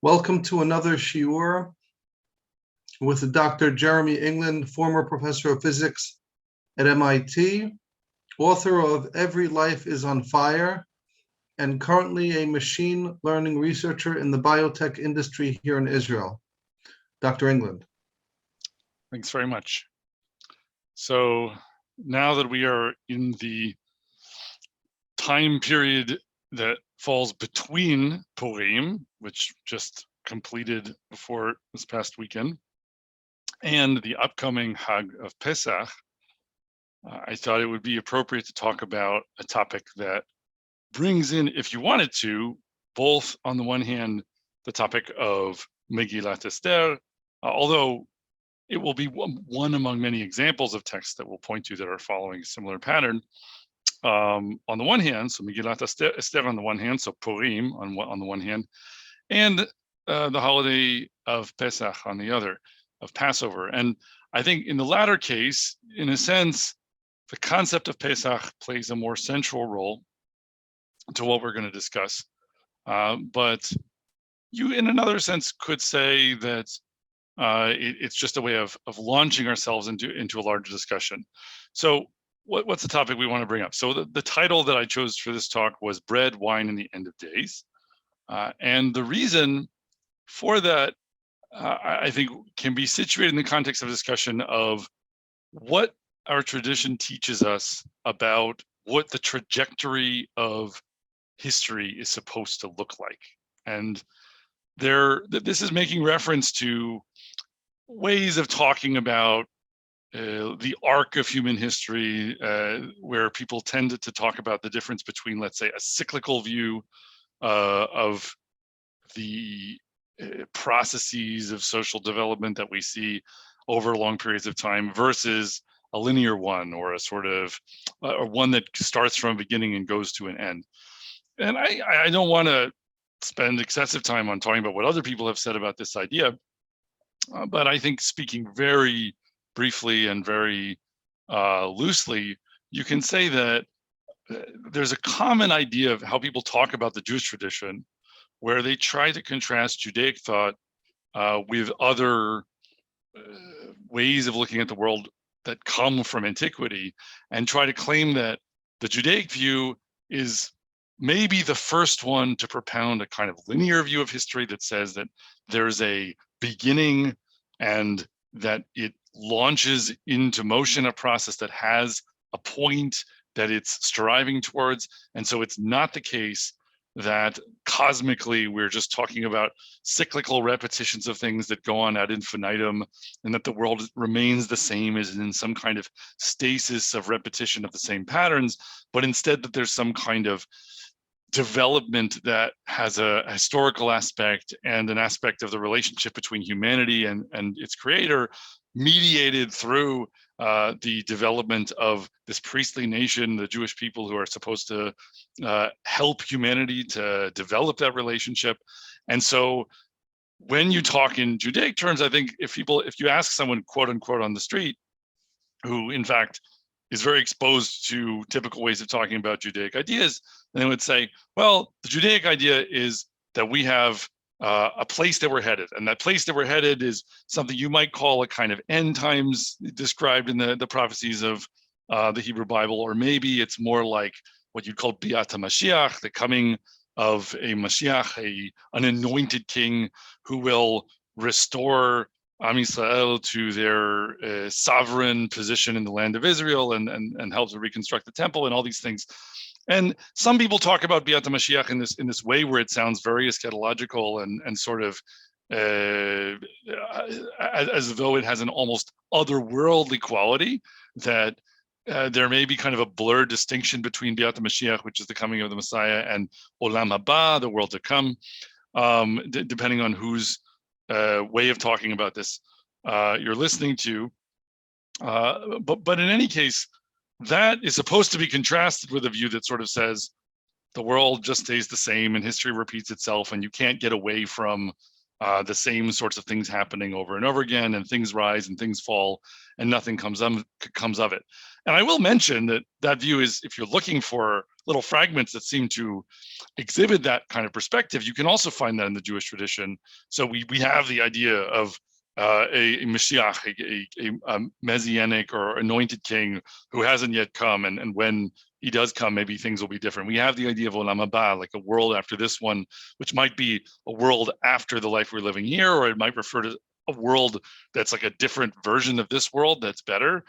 Welcome to another shiur with Dr. Jeremy England, former professor of physics at MIT, author of Every Life is on Fire, and currently a machine learning researcher in the biotech industry here in Israel. Dr. England. Thanks very much. So now that we are in the time period that falls between Purim, which just completed before this past weekend, and the upcoming Hag of Pesach, I thought it would be appropriate to talk about a topic that brings in, if you wanted to, both on the one hand, the topic of Megillat Esther, although it will be one among many examples of texts that we'll point to that are following a similar pattern. On the one hand, so Megillat Esther on the one hand, so Purim on the one hand, and the holiday of Pesach on the other, of Passover. And I think in the latter case, in a sense, the concept of Pesach plays a more central role to what we're going to discuss. But you, in another sense, could say that it's just a way of launching ourselves into a larger discussion. So what's the topic we want to bring up? So the title that I chose for this talk was Bread, Wine, and the End of Days. And the reason for that, I think, can be situated in the context of discussion of what our tradition teaches us about what the trajectory of history is supposed to look like. And this is making reference to ways of talking about the arc of human history, where people tend to talk about the difference between, let's say, a cyclical view of the processes of social development that we see over long periods of time versus a linear one, or a sort of or one that starts from a beginning and goes to an end. And I don't want to spend excessive time on talking about what other people have said about this idea, but I think, speaking very briefly and very loosely, you can say that there's a common idea of how people talk about the Jewish tradition, where they try to contrast Judaic thought with other ways of looking at the world that come from antiquity, and try to claim that the Judaic view is maybe the first one to propound a kind of linear view of history that says that there's a beginning and that it launches into motion a process that has a point that it's striving towards. And so it's not the case that cosmically we're just talking about cyclical repetitions of things that go on ad infinitum, and that the world remains the same, as in some kind of stasis of repetition of the same patterns, but instead that there's some kind of development that has a historical aspect and an aspect of the relationship between humanity and its creator, mediated through the development of this priestly nation, the Jewish people, who are supposed to help humanity to develop that relationship. And so when you talk in Judaic terms, I think if you ask someone, quote unquote, on the street, who in fact is very exposed to typical ways of talking about Judaic ideas, then they would say, well, the Judaic idea is that we have a place that we're headed, and that place that we're headed is something you might call a kind of end times described in the prophecies of the Hebrew Bible, or maybe it's more like what you'd call Biat HaMashiach, the coming of a Mashiach, an anointed king who will restore Am Yisrael to their sovereign position in the land of Israel, and help to reconstruct the temple and all these things. And some people talk about Biat HaMashiach in this way where it sounds very eschatological and sort of as though it has an almost otherworldly quality, that there may be kind of a blurred distinction between Biat HaMashiach, which is the coming of the Messiah, and Olam Haba, the world to come, depending on whose way of talking about this you're listening to. But in any case, that is supposed to be contrasted with a view that sort of says the world just stays the same and history repeats itself, and you can't get away from the same sorts of things happening over and over again, and things rise and things fall, and nothing comes of it. And I will mention that view is, if you're looking for little fragments that seem to exhibit that kind of perspective, you can also find that in the Jewish tradition. So we have the idea of a Mashiach, a messianic or anointed king who hasn't yet come, and when he does come, maybe things will be different. We have the idea of Olam Haba, like a world after this one, which might be a world after the life we're living here, or it might refer to a world that's like a different version of this world that's better.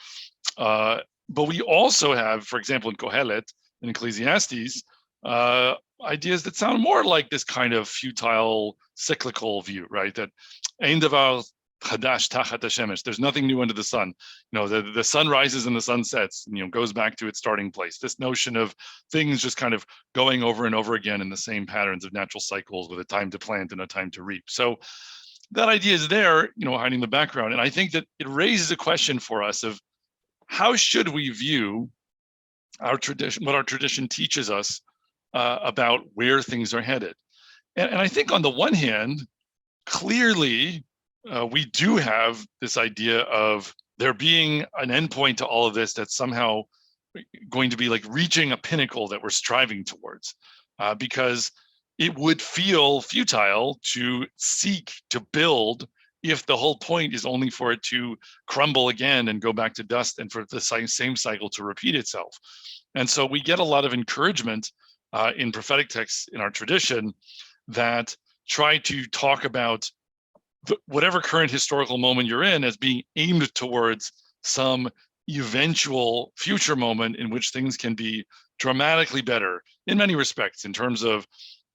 But we also have, for example, in Kohelet, in Ecclesiastes, ideas that sound more like this kind of futile, cyclical view, right? That ein davar chadash tachat hashemesh. There's nothing new under the sun. The sun rises and the sun sets, and, goes back to its starting place. This notion of things just kind of going over and over again in the same patterns of natural cycles, with a time to plant and a time to reap. So that idea is there, hiding in the background. And I think that it raises a question for us of how should we view our tradition, what our tradition teaches us about where things are headed. And I think on the one hand, clearly, we do have this idea of there being an endpoint to all of this that's somehow going to be like reaching a pinnacle that we're striving towards, because it would feel futile to seek to build if the whole point is only for it to crumble again and go back to dust, and for the same cycle to repeat itself. And so we get a lot of encouragement in prophetic texts in our tradition that try to talk about whatever current historical moment you're in as being aimed towards some eventual future moment in which things can be dramatically better in many respects, in terms of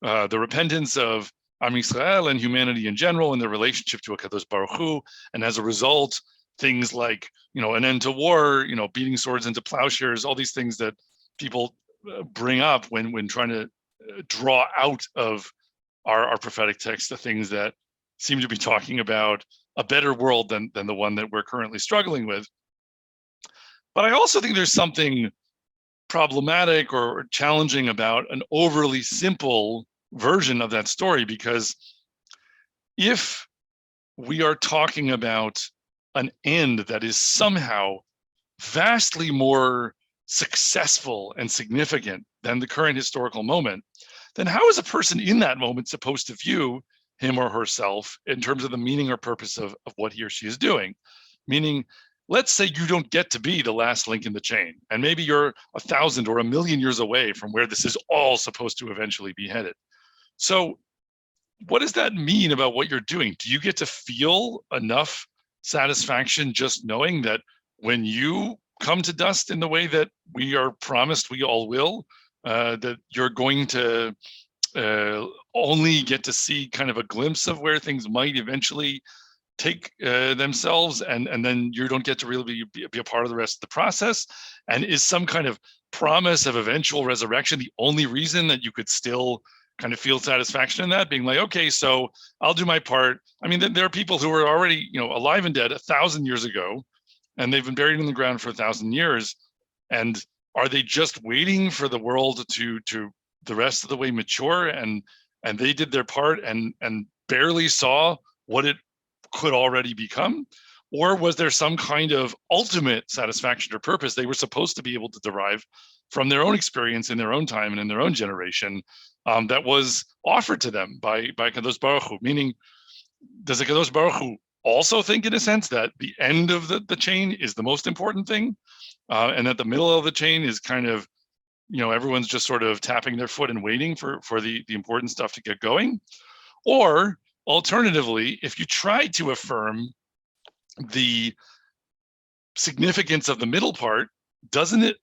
the repentance of Am Yisrael and humanity in general, and their relationship to HaKadosh Baruch Hu, and as a result, things like an end to war, beating swords into plowshares, all these things that people bring up when trying to draw out of our prophetic text the things that seem to be talking about a better world than the one that we're currently struggling with. But I also think there's something problematic or challenging about an overly simple version of that story, because if we are talking about an end that is somehow vastly more successful and significant than the current historical moment, then how is a person in that moment supposed to view him or herself in terms of the meaning or purpose of what he or she is doing? Meaning, let's say you don't get to be the last link in the chain, and maybe you're 1,000 or 1,000,000 years away from where this is all supposed to eventually be headed. So what does that mean about what you're doing? Do you get to feel enough satisfaction just knowing that when you come to dust in the way that we are promised we all will, that you're going to only get to see kind of a glimpse of where things might eventually take themselves, and then you don't get to really be a part of the rest of the process? And is some kind of promise of eventual resurrection the only reason that you could still kind of feel satisfaction in that, being like, okay, so I'll do my part? I mean, there are people who were already alive and dead 1,000 years ago, and they've been buried in the ground for 1,000 years. And are they just waiting for the world to the rest of the way mature, and they did their part and barely saw what it could already become? Or was there some kind of ultimate satisfaction or purpose they were supposed to be able to derive from their own experience in their own time and in their own generation, that was offered to them by Kadosh Baruch Hu? Meaning, does the Kadosh Baruch Hu also think, in a sense, that the end of the chain is the most important thing, and that the middle of the chain is kind of, everyone's just sort of tapping their foot and waiting for the important stuff to get going? Or alternatively, if you try to affirm the significance of the middle part, doesn't it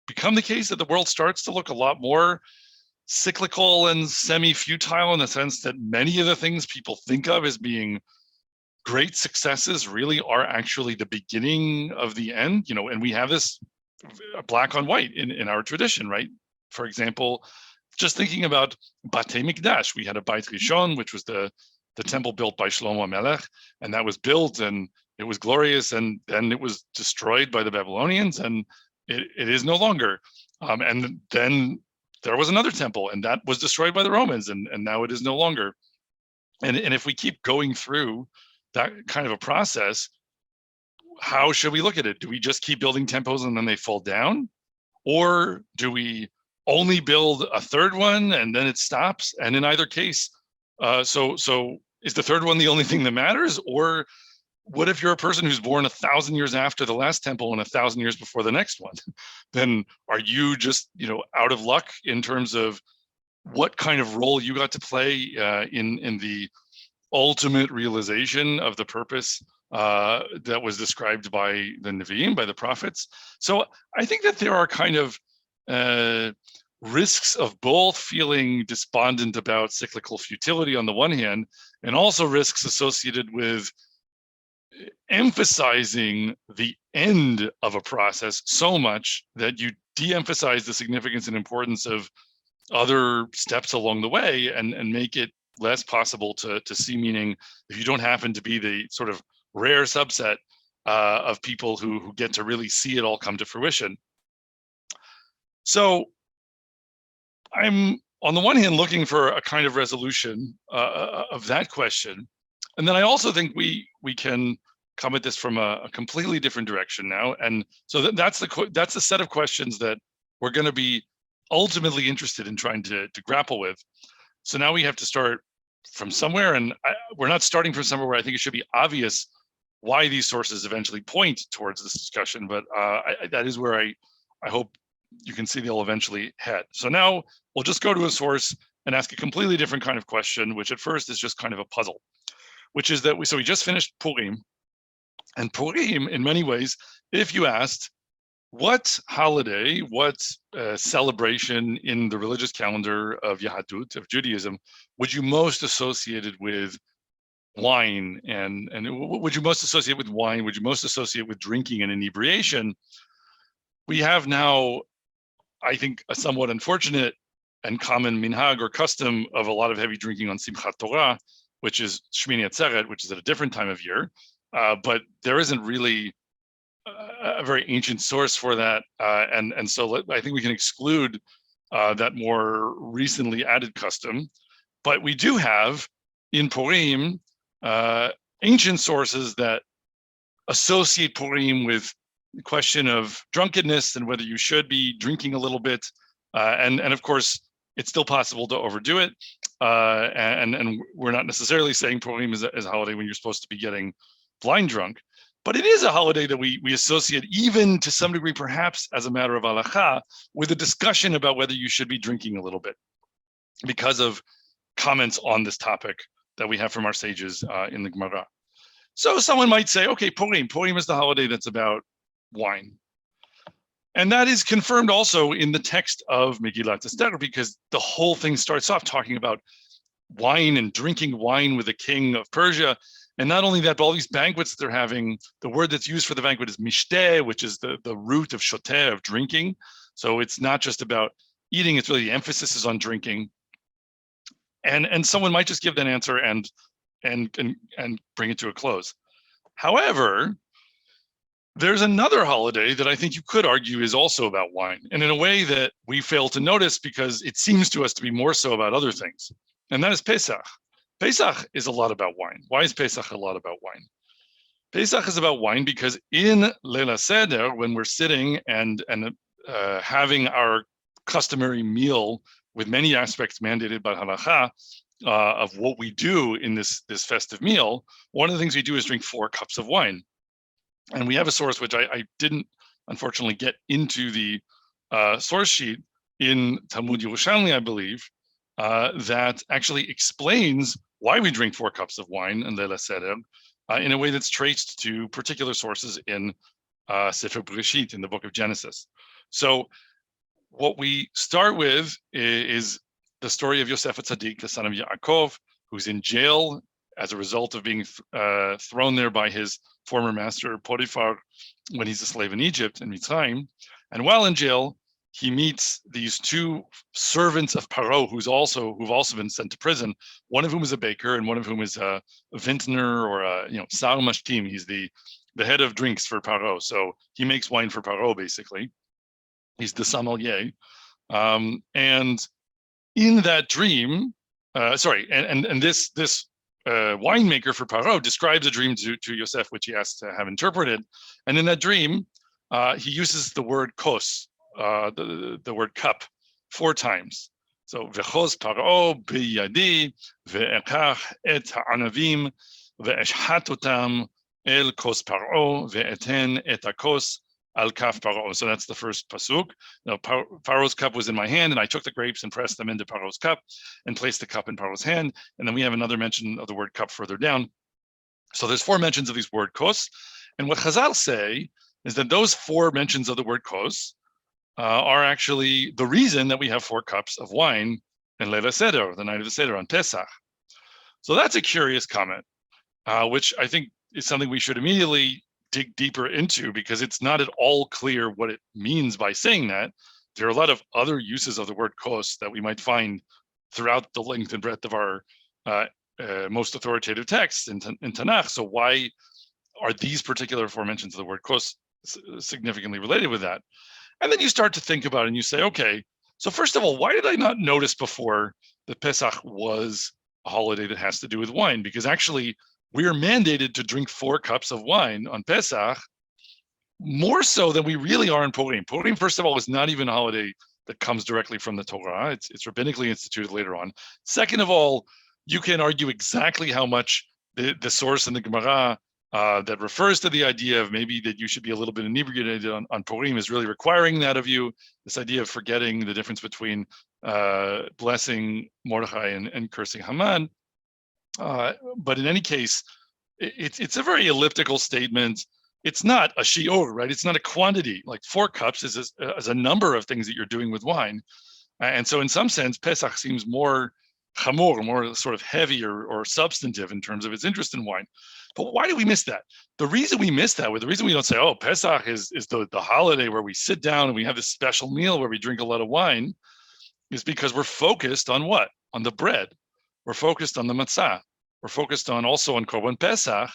become the case that the world starts to look a lot more cyclical and semi-futile, in the sense that many of the things people think of as being great successes really are actually the beginning of the end? And we have this black on white in our tradition, right? For example, just thinking about Batei Mikdash, we had a Beit Rishon, which was the temple built by Shlomo Melech, and that was built and it was glorious, and then it was destroyed by the Babylonians, and it is no longer. And then there was another temple, and that was destroyed by the Romans, and now it is no longer. And if we keep going through that kind of a process, how should we look at it? Do we just keep building temples and then they fall down? Or do we only build a third one and then it stops? And in either case, so is the third one the only thing that matters? Or what if you're a person who's born 1,000 years after the last temple and 1,000 years before the next one? Then are you just, out of luck in terms of what kind of role you got to play in the ultimate realization of the purpose that was described by the Nevi'im, by the prophets? So I think that there are kind of risks of both feeling despondent about cyclical futility on the one hand, and also risks associated with emphasizing the end of a process so much that you de-emphasize the significance and importance of other steps along the way and make it less possible to see meaning if you don't happen to be the sort of rare subset of people who get to really see it all come to fruition. So I'm, on the one hand, looking for a kind of resolution of that question. And then I also think we can come at this from a completely different direction now. And so that's the set of questions that we're going to be ultimately interested in trying to grapple with. So now we have to start from somewhere, and we're not starting from somewhere where I think it should be obvious why these sources eventually point towards this discussion, but that is where I hope you can see they'll eventually head. So now we'll just go to a source and ask a completely different kind of question, which at first is just kind of a puzzle, which is that we just finished Purim, and Purim, in many ways, if you asked what holiday, what celebration in the religious calendar of Yahadut, of Judaism, would you most associate it with wine, and would you most associate with wine? Would you most associate with drinking and inebriation? We have now, I think, a somewhat unfortunate and common minhag or custom of a lot of heavy drinking on Simchat Torah, which is Shmini Atzeret, which is at a different time of year. But there isn't really a very ancient source for that. And so I think we can exclude that more recently added custom. But we do have in Purim ancient sources that associate Purim with the question of drunkenness and whether you should be drinking a little bit. And of course, it's still possible to overdo it. And we're not necessarily saying Purim is a holiday when you're supposed to be getting blind drunk, but it is a holiday that we associate, even to some degree, perhaps as a matter of halacha, with a discussion about whether you should be drinking a little bit because of comments on this topic that we have from our sages in the Gemara. So someone might say, okay, Purim is the holiday that's about wine. And that is confirmed also in the text of Megillat Esther, because the whole thing starts off talking about wine and drinking wine with the king of Persia. And not only that, but all these banquets that they're having, the word that's used for the banquet is mishteh, which is the root of shoteh, of drinking. So it's not just about eating, it's really the emphasis is on drinking. And someone might just give that answer and bring it to a close. However, there's another holiday that I think you could argue is also about wine, and in a way that we fail to notice because it seems to us to be more so about other things, and that is Pesach. Pesach is a lot about wine. Why is Pesach a lot about wine? Pesach is about wine because in Leila Seder, when we're sitting and having our customary meal with many aspects mandated by halacha of what we do in this festive meal, one of the things we do is drink 4 cups of wine. And we have a source, which I didn't, unfortunately, get into the source sheet in Talmud Yerushalmi, I believe, that actually explains why we drink 4 cups of wine in Leila Seder in a way that's traced to particular sources in Sefer Bereshit, in the book of Genesis. So what we start with is the story of Yosef HaTzadik, the son of Yaakov, who's in jail as a result of being thrown there by his former master Potiphar when he's a slave in Egypt, in Mitzrayim. And while in jail, he meets these 2 servants of Paro who've also been sent to prison. One of whom is a baker, and one of whom is a vintner or a sar mashkim. He's the head of drinks for Paro. So he makes wine for Paro, basically. He's the sommelier. And in that dream, this winemaker for Paro, describes a dream to Yosef, which he has to have interpreted. And in that dream, he uses the word kos, the word cup, 4 times. So v'chos Paro biyadi ve'ekach et ha'anavim ve'eshhat otam el kos Paro ve'eten et hakos al kaf Paro. So that's the first pasuk. Now, Paro's cup was in my hand, and I took the grapes and pressed them into Paro's cup and placed the cup in Paro's hand. And then we have another mention of the word cup further down. So there's 4 mentions of these word kos. And what Chazal say is that those 4 mentions of the word kos are actually the reason that we have 4 cups of wine in Leila Seder, the night of the Seder on Pesach. So that's a curious comment, which I think is something we should immediately dig deeper into, because it's not at all clear what it means by saying that. There are a lot of other uses of the word kos that we might find throughout the length and breadth of our most authoritative texts in Tanakh. So why are these particular 4 mentions of the word kos significantly related with that? And then you start to think about it and you say, okay, so first of all, why did I not notice before that Pesach was a holiday that has to do with wine? Because actually, we are mandated to drink 4 cups of wine on Pesach, more so than we really are in Purim. Purim, first of all, is not even a holiday that comes directly from the Torah. It's rabbinically instituted later on. Second of all, you can argue exactly how much the source in the Gemara that refers to the idea of maybe that you should be a little bit inebriated on Purim is really requiring that of you. This idea of forgetting the difference between blessing Mordechai and cursing Haman. But in any case, it's a very elliptical statement. It's not a shiur, right? It's not a quantity. Like 4 cups is a number of things that you're doing with wine. And so in some sense, Pesach seems more chamor, more sort of heavy or substantive in terms of its interest in wine. But why do we miss that? The reason we miss that, the reason we don't say, oh, Pesach is the holiday where we sit down and we have this special meal where we drink a lot of wine, is because we're focused on what? On the bread. We're focused on the matzah. We're focused also on Korban Pesach.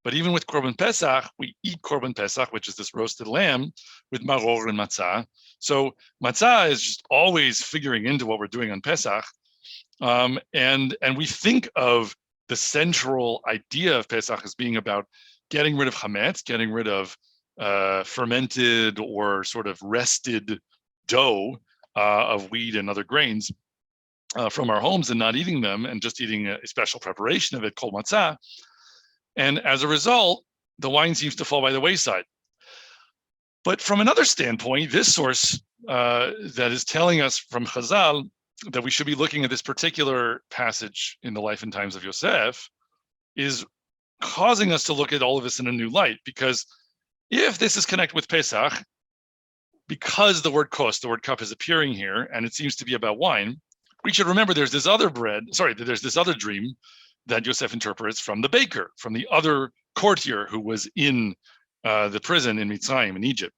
But even with Korban Pesach, we eat Korban Pesach, which is this roasted lamb with maror and matzah. So matzah is just always figuring into what we're doing on Pesach. And we think of the central idea of Pesach as being about getting rid of chametz, getting rid of fermented or sort of rested dough of wheat and other grains from our homes and not eating them and just eating a special preparation of it called matzah. And as a result, the wine seems to fall by the wayside. But from another standpoint, this source that is telling us from Chazal that we should be looking at this particular passage in the life and times of Yosef is causing us to look at all of this in a new light. Because if this is connected with Pesach, because the word kos, the word cup, is appearing here, and it seems to be about wine, we should remember there's this other dream that Yosef interprets from the baker, from the other courtier who was in the prison in Mitzrayim, in Egypt.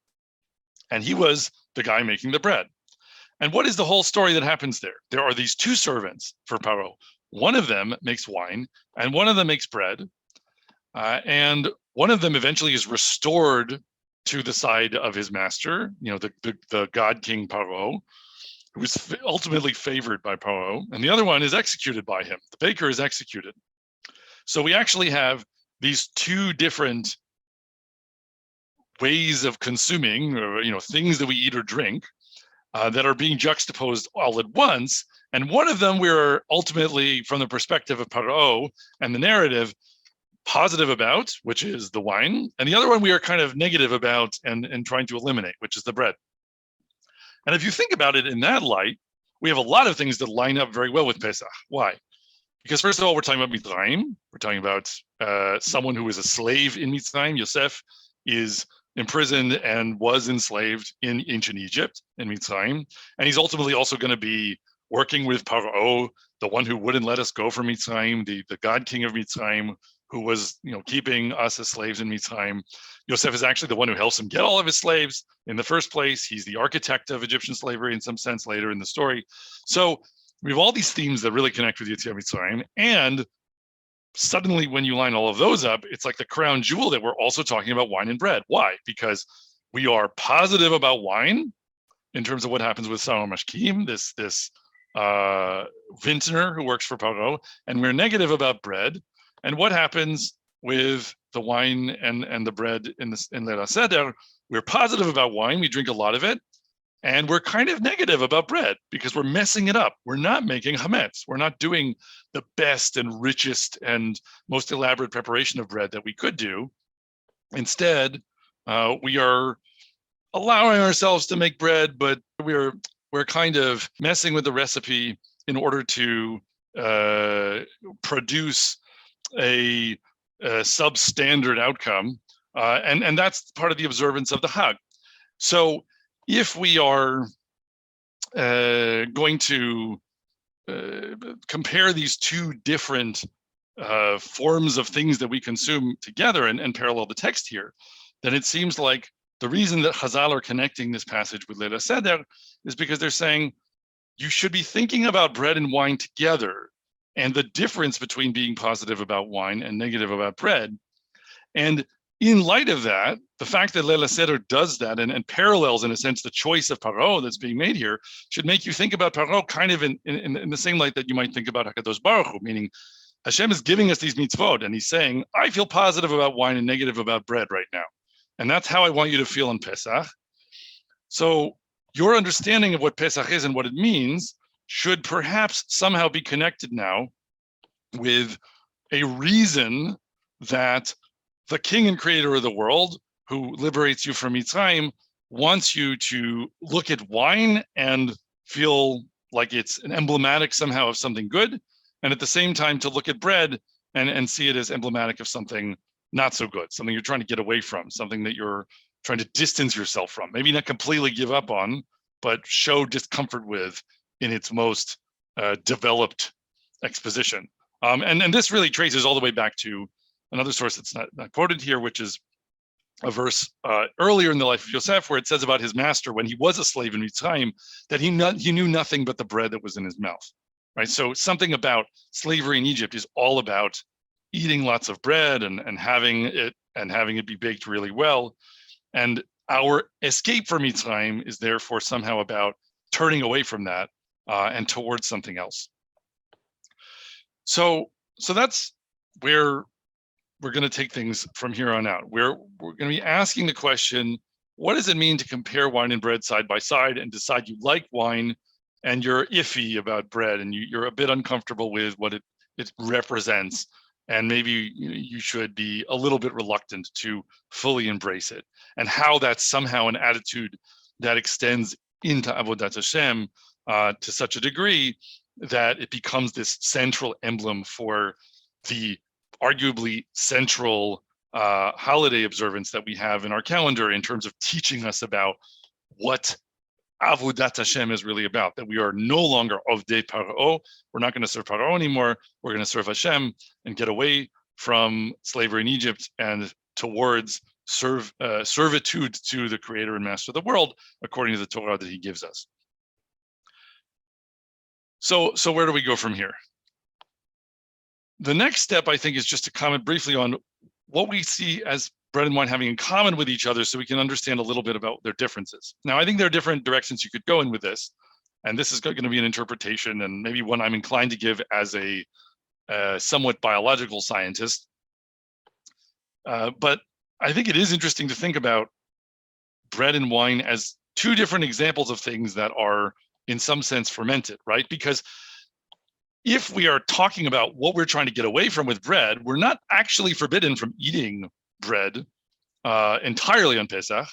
And he was the guy making the bread. And what is the whole story that happens there? There are these 2 servants for Paro. One of them makes wine, and one of them makes bread. And one of them eventually is restored to the side of his master, the god king Paro, who is ultimately favored by Paro, and the other one is executed by him. The baker is executed. So we actually have these 2 different ways of consuming, or things that we eat or drink, that are being juxtaposed all at once. And one of them we're ultimately, from the perspective of Paro and the narrative, positive about, which is the wine, and the other one we are kind of negative about and trying to eliminate, which is the bread. And if you think about it in that light, we have a lot of things that line up very well with Pesach. Why? Because first of all, we're talking about Mitzrayim. We're talking about someone who is a slave in Mitzrayim. Yosef is imprisoned and was enslaved in ancient Egypt, in Mitzrayim. And he's ultimately also going to be working with Paro, the one who wouldn't let us go from Mitzrayim, the god king of Mitzrayim, who was keeping us as slaves in Mitzrayim. Yosef is actually the one who helps him get all of his slaves in the first place. He's the architect of Egyptian slavery in some sense later in the story. So we have all these themes that really connect with Yetziat Mitzrayim. And suddenly when you line all of those up, it's like the crown jewel that we're also talking about wine and bread. Why? Because we are positive about wine in terms of what happens with Sarah Mashkim, this vintner who works for Paro, and we're negative about bread And what happens with the wine and the bread in Leil Seder? We're positive about wine. We drink a lot of it. And we're kind of negative about bread because we're messing it up. We're not making hametz. We're not doing the best and richest and most elaborate preparation of bread that we could do. Instead, we are allowing ourselves to make bread, but we're kind of messing with the recipe in order to produce a substandard outcome, and that's part of the observance of the Hag. So if we are going to compare these two different forms of things that we consume together and parallel the text here, then it seems like the reason that Chazal are connecting this passage with Leil Seder is because they're saying you should be thinking about bread and wine together and the difference between being positive about wine and negative about bread. And in light of that, the fact that Leil Seder does that and parallels, in a sense, the choice of Paro that's being made here should make you think about Paro kind of in the same light that you might think about HaKadosh Baruch Hu, meaning Hashem is giving us these mitzvot, and he's saying, I feel positive about wine and negative about bread right now. And that's how I want you to feel in Pesach. So your understanding of what Pesach is and what it means should perhaps somehow be connected now with a reason that the king and creator of the world, who liberates you from Mitzrayim, wants you to look at wine and feel like it's an emblematic somehow of something good, and at the same time to look at bread and see it as emblematic of something not so good, something you're trying to get away from, something that you're trying to distance yourself from, maybe not completely give up on, but show discomfort with in its most developed exposition. And this really traces all the way back to another source that's not quoted here, which is a verse earlier in the life of Yosef, where it says about his master when he was a slave in Mitzrayim, that he knew nothing but the bread that was in his mouth, right? So something about slavery in Egypt is all about eating lots of bread and having it be baked really well. And our escape from Mitzrayim is therefore somehow about turning away from that and towards something else. So that's where we're going to take things from here on out. We're going to be asking the question, what does it mean to compare wine and bread side by side and decide you like wine and you're iffy about bread and you're a bit uncomfortable with what it represents, and maybe you should be a little bit reluctant to fully embrace it, and how that's somehow an attitude that extends into Avodat Hashem to such a degree that it becomes this central emblem for the arguably central holiday observance that we have in our calendar in terms of teaching us about what Avodat Hashem is really about, that we are no longer Ovdei Paro. We're not going to serve Paro anymore. We're going to serve Hashem and get away from slavery in Egypt and towards servitude to the creator and master of the world, according to the Torah that he gives us. So where do we go from here? The next step, I think, is just to comment briefly on what we see as bread and wine having in common with each other so we can understand a little bit about their differences. Now, I think there are different directions you could go in with this, and this is going to be an interpretation and maybe one I'm inclined to give as a somewhat biological scientist. But I think it is interesting to think about bread and wine as two different examples of things that are, in some sense, fermented, right? Because if we are talking about what we're trying to get away from with bread, we're not actually forbidden from eating bread entirely on Pesach.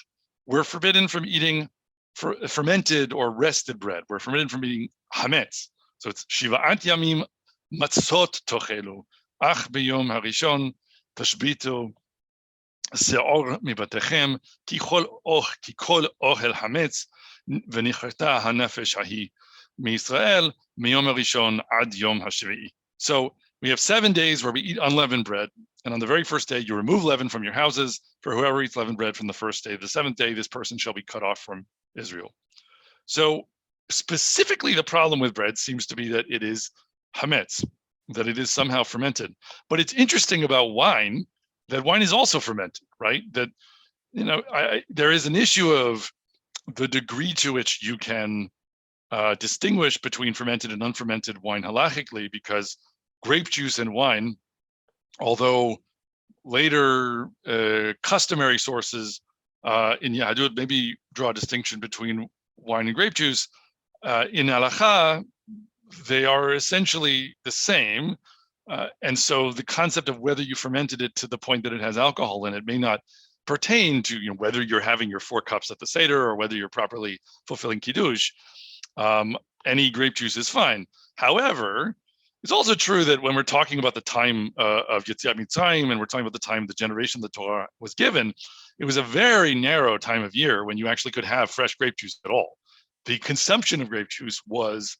We're forbidden from eating fermented or rested bread. We're forbidden from eating hametz. So it's Shiva'at Yamim Matzot Tochelu, Ach B'Yom Harishon Tashbitu Seor Mibatechem Ki Kol Ochel Hametz V'Nicharta HaNefesh Hahi Mi'Yisrael Miyom Harishon Ad Yom HaShvi'i. So we have 7 days where we eat unleavened bread. And on the very first day, you remove leaven from your houses. For whoever eats leavened bread from the first day, the 7th day, this person shall be cut off from Israel. So specifically, the problem with bread seems to be that it is hametz, that it is somehow fermented. But it's interesting about wine, that wine is also fermented, right? That, there is an issue of the degree to which you can distinguish between fermented and unfermented wine halachically, because grape juice and wine although later customary sources in Yahadut maybe draw a distinction between wine and grape juice. In Halacha, they are essentially the same. And so the concept of whether you fermented it to the point that it has alcohol in it may not pertain to whether you're having your 4 cups at the Seder or whether you're properly fulfilling Kiddush. Any grape juice is fine. However, it's also true that when we're talking about the time of Yetziat Mitzrayim and we're talking about the time the generation the Torah was given, it was a very narrow time of year when you actually could have fresh grape juice at all. The consumption of grape juice was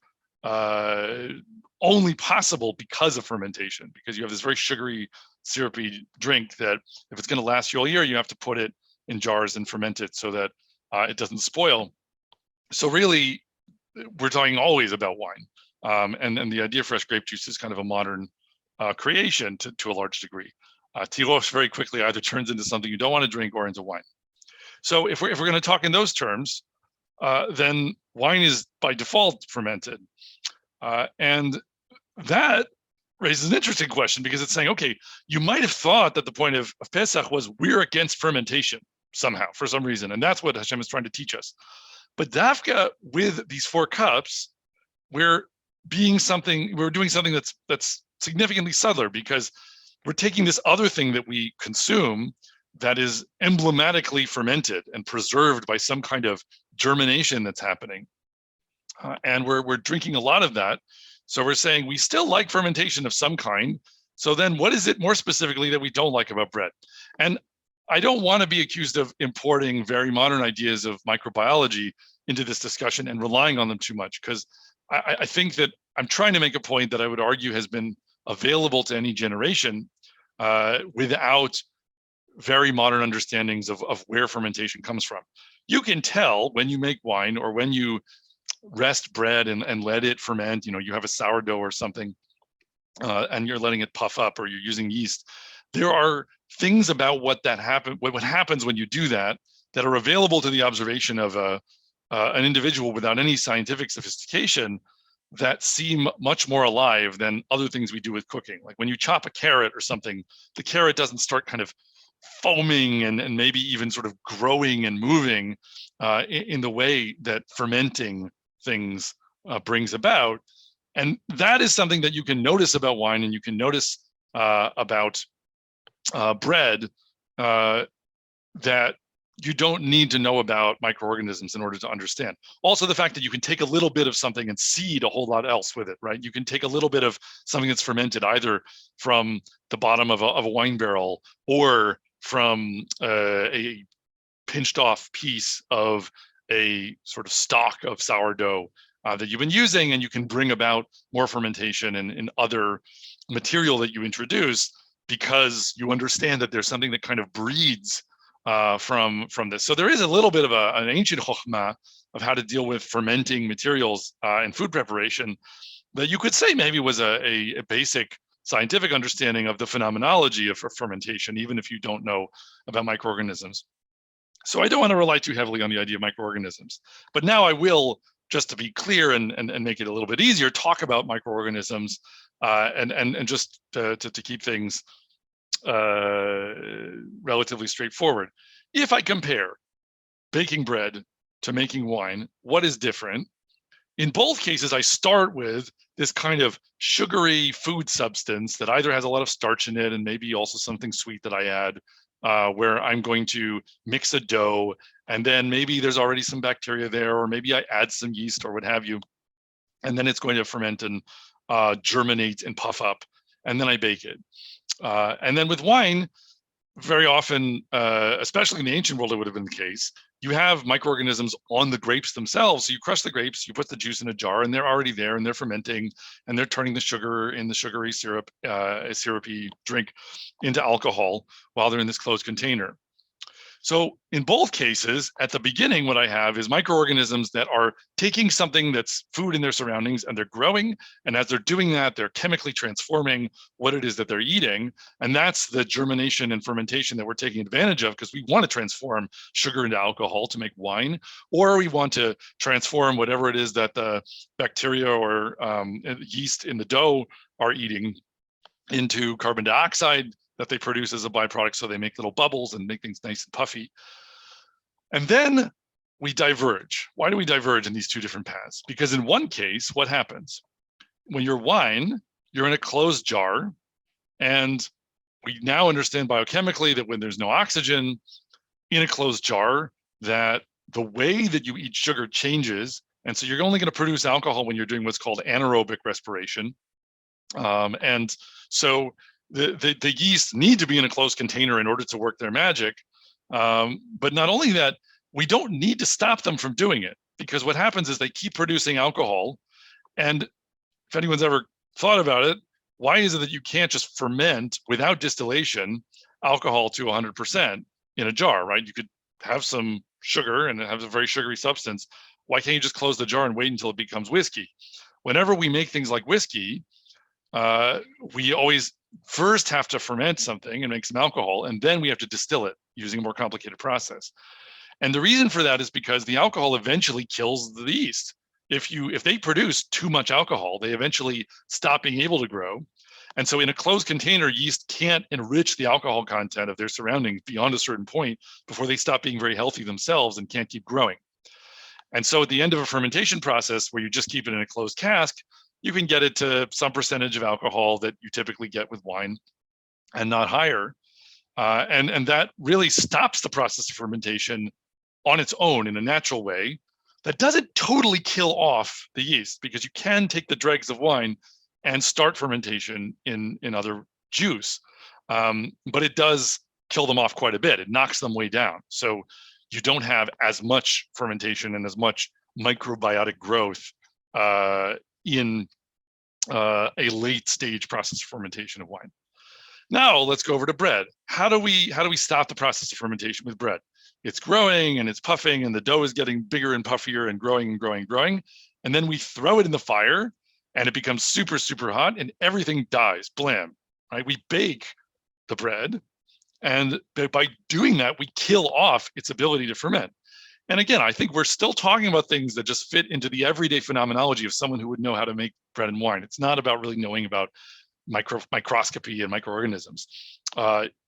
only possible because of fermentation, because you have this very sugary, syrupy drink that if it's going to last you all year, you have to put it in jars and ferment it so that it doesn't spoil. So really, we're talking always about wine. And the idea of fresh grape juice is kind of a modern creation to a large degree. Tirosh very quickly either turns into something you don't want to drink or into wine. So if we're going to talk in those terms, then wine is by default fermented. And that raises an interesting question, because it's saying, okay, you might have thought that the point of Pesach was we're against fermentation somehow, for some reason. And that's what Hashem is trying to teach us. But Dafka, with these 4 cups, we're doing something that's significantly subtler, because we're taking this other thing that we consume that is emblematically fermented and preserved by some kind of germination that's happening. And we're drinking a lot of that. So we're saying we still like fermentation of some kind. So then what is it more specifically that we don't like about bread? And I don't want to be accused of importing very modern ideas of microbiology into this discussion and relying on them too much, because I think that I'm trying to make a point that I would argue has been available to any generation without very modern understandings of where fermentation comes from. You can tell when you make wine or when you rest bread and let it ferment, you have a sourdough or something, and you're letting it puff up, or you're using yeast. There are things about what happens when you do that are available to the observation of an individual without any scientific sophistication that seem much more alive than other things we do with cooking. Like when you chop a carrot or something, the carrot doesn't start kind of foaming and maybe even sort of growing and moving in the way that fermenting things brings about. And that is something that you can notice about wine, and you can notice about bread, that you don't need to know about microorganisms in order to understand. Also, the fact that you can take a little bit of something and seed a whole lot else with it, right? You can take a little bit of something that's fermented either from the bottom of a wine barrel or from a pinched off piece of a sort of stock of sourdough that you've been using, and you can bring about more fermentation in other material that you introduce, because you understand that there's something that kind of breeds from this. So there is a little bit of an ancient chokhmah of how to deal with fermenting materials in food preparation that you could say maybe was a basic scientific understanding of the phenomenology of fermentation, even if you don't know about microorganisms. So I don't want to rely too heavily on the idea of microorganisms. But now I will, just to be clear and make it a little bit easier, talk about microorganisms and just to keep things relatively straightforward. If I compare baking bread to making wine, what is different? In both cases, I start with this kind of sugary food substance that either has a lot of starch in it and maybe also something sweet that I add, where I'm going to mix a dough, and then maybe there's already some bacteria there, or maybe I add some yeast or what have you, and then it's going to ferment and germinate and puff up, and then I bake it. And then with wine, very often, especially in the ancient world, it would have been the case, you have microorganisms on the grapes themselves. So you crush the grapes, you put the juice in a jar, and they're already there, and they're fermenting, and they're turning the sugar in the sugary syrup, a syrupy drink, into alcohol while they're in this closed container. So in both cases, at the beginning, what I have is microorganisms that are taking something that's food in their surroundings and they're growing. And as they're doing that, they're chemically transforming what it is that they're eating. And that's the germination and fermentation that we're taking advantage of, because we want to transform sugar into alcohol to make wine, or we want to transform whatever it is that the bacteria or yeast in the dough are eating into carbon dioxide that they produce as a byproduct. So they make little bubbles and make things nice and puffy. And then we diverge. Why do we diverge in these two different paths? Because in one case, what happens? When you're wine, you're in a closed jar, and we now understand biochemically that when there's no oxygen in a closed jar, that the way that you eat sugar changes. And so you're only going to produce alcohol when you're doing what's called anaerobic respiration. And so the yeast need to be in a closed container in order to work their magic. But not only that, we don't need to stop them from doing it, because what happens is they keep producing alcohol. And if anyone's ever thought about it, why is it that you can't just ferment without distillation alcohol to 100% in a jar, right? You could have some sugar and it has a very sugary substance. Why can't you just close the jar and wait until it becomes whiskey? Whenever we make things like whiskey, we always first have to ferment something and make some alcohol, and then we have to distill it using a more complicated process. And the reason for that is because the alcohol eventually kills the yeast. If they produce too much alcohol, they eventually stop being able to grow. And so in a closed container, yeast can't enrich the alcohol content of their surroundings beyond a certain point before they stop being very healthy themselves and can't keep growing. And so at the end of a fermentation process where you just keep it in a closed cask, you can get it to some percentage of alcohol that you typically get with wine and not higher. And that really stops the process of fermentation on its own in a natural way. That doesn't totally kill off the yeast, because you can take the dregs of wine and start fermentation in other juice. But it does kill them off quite a bit. It knocks them way down. So you don't have as much fermentation and as much microbiotic growth in a late stage process of fermentation of wine. Now let's go over to bread. How do we stop the process of fermentation with bread? It's growing and it's puffing and the dough is getting bigger and puffier and growing and growing and growing. And then we throw it in the fire and it becomes super, super hot and everything dies, blam, right? We bake the bread, and by doing that, we kill off its ability to ferment. And again, I think we're still talking about things that just fit into the everyday phenomenology of someone who would know how to make bread and wine. It's not about really knowing about microscopy and microorganisms.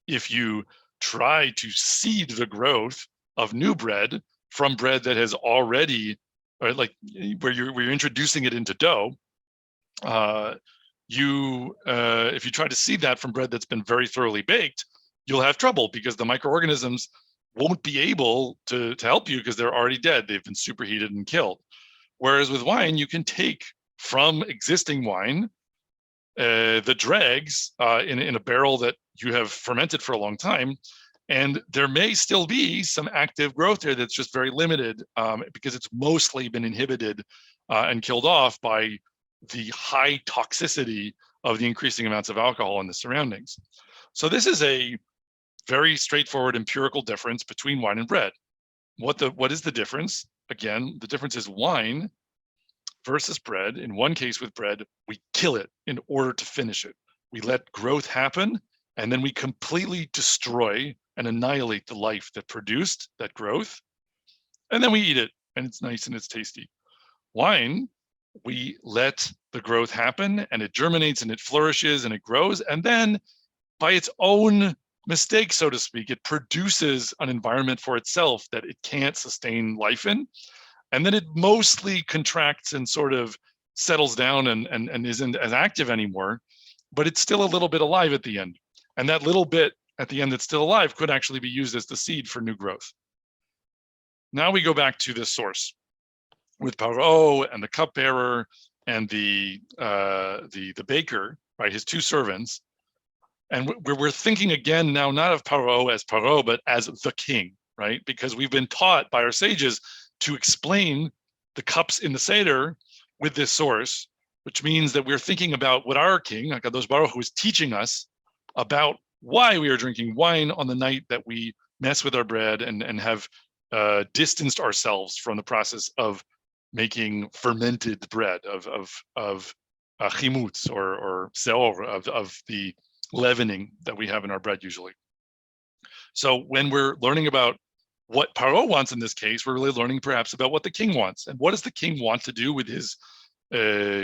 If you try to seed the growth of new bread from bread that has already, or like where you're introducing it into dough, if you try to seed that from bread that's been very thoroughly baked, you'll have trouble because the microorganisms won't be able to help you because they're already dead. They've been superheated and killed. Whereas with wine, you can take from existing wine the dregs in a barrel that you have fermented for a long time, and there may still be some active growth there that's just very limited because it's mostly been inhibited and killed off by the high toxicity of the increasing amounts of alcohol in the surroundings. So this is a very straightforward empirical difference between wine and bread. What is the difference? Again, the difference is wine versus bread. In one case with bread, we kill it in order to finish it. We let growth happen, and then we completely destroy and annihilate the life that produced that growth, and then we eat it, and it's nice and it's tasty. Wine, we let the growth happen, and it germinates, and it flourishes, and it grows, and then by its own mistake, so to speak, it produces an environment for itself that it can't sustain life in. And then it mostly contracts and sort of settles down and isn't as active anymore, but it's still a little bit alive at the end. And that little bit at the end that's still alive could actually be used as the seed for new growth. Now we go back to this source with Paro and the cupbearer and the baker, right, his two servants. And we're thinking again now, not of Paro as Paro, but as the king, right? Because we've been taught by our sages to explain the cups in the Seder with this source, which means that we're thinking about what our king, HaKadosh Baruch Hu, is teaching us about why we are drinking wine on the night that we mess with our bread and have distanced ourselves from the process of making fermented bread of chimutz or seor, of the leavening that we have in our bread usually. So when we're learning about what Paro wants in this case, we're really learning perhaps about what the king wants. And what does the king want to do with his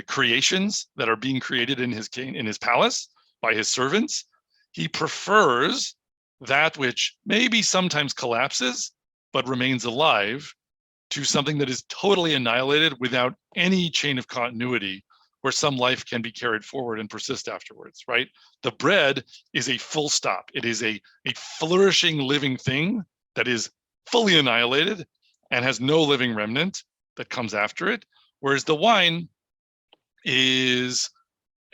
creations that are being created in his palace? by his servants. He prefers that which maybe sometimes collapses, but remains alive, to something that is totally annihilated without any chain of continuity, where some life can be carried forward and persist afterwards, right? The bread is a full stop. It is a flourishing living thing that is fully annihilated and has no living remnant that comes after it, whereas the wine is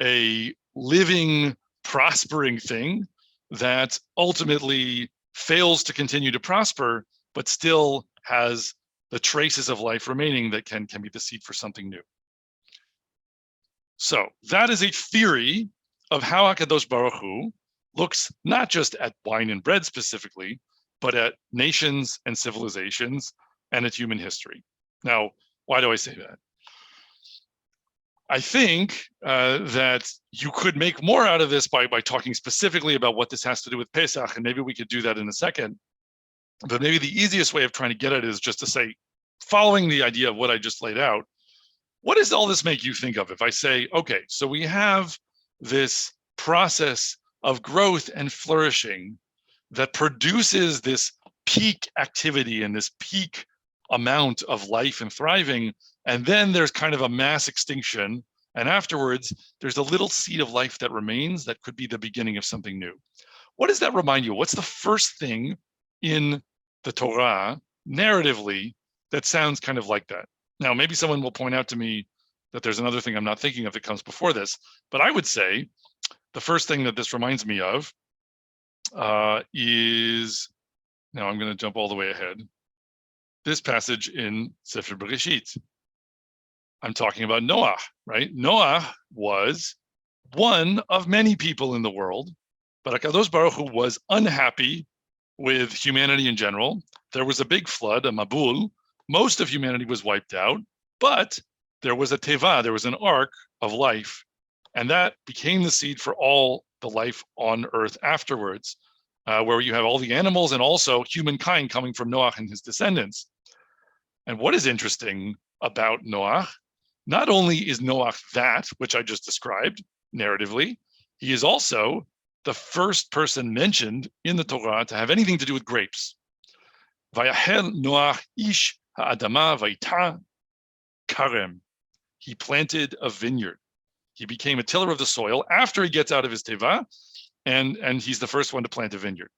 a living, prospering thing that ultimately fails to continue to prosper, but still has the traces of life remaining that can be the seed for something new. So that is a theory of how HaKadosh Baruch Hu looks not just at wine and bread specifically, but at nations and civilizations and at human history. Now, why do I say that? I think that you could make more out of this by talking specifically about what this has to do with Pesach, and maybe we could do that in a second. But maybe the easiest way of trying to get at it is just to say, following the idea of what I just laid out, what does all this make you think of? If I say, okay, so we have this process of growth and flourishing that produces this peak activity and this peak amount of life and thriving, and then there's kind of a mass extinction, and afterwards there's a little seed of life that remains that could be the beginning of something new. What does that remind you? What's the first thing in the Torah, narratively, that sounds kind of like that? Now, maybe someone will point out to me that there's another thing I'm not thinking of that comes before this, but I would say the first thing that this reminds me of is, now I'm going to jump all the way ahead, this passage in Sefer Bereshit. I'm talking about Noah, right? Noah was one of many people in the world, but HaKadosh Baruch Hu was unhappy with humanity in general. There was a big flood, a Mabul. Most of humanity was wiped out, but there was a teva, there was an ark of life, and that became the seed for all the life on earth afterwards, where you have all the animals and also humankind coming from Noah and his descendants. And what is interesting about Noah, not only is Noah that, which I just described narratively, he is also the first person mentioned in the Torah to have anything to do with grapes. Vayahel Noah ish ha'adama vayita karem. He planted a vineyard. He became a tiller of the soil after he gets out of his teva, and he's the first one to plant a vineyard.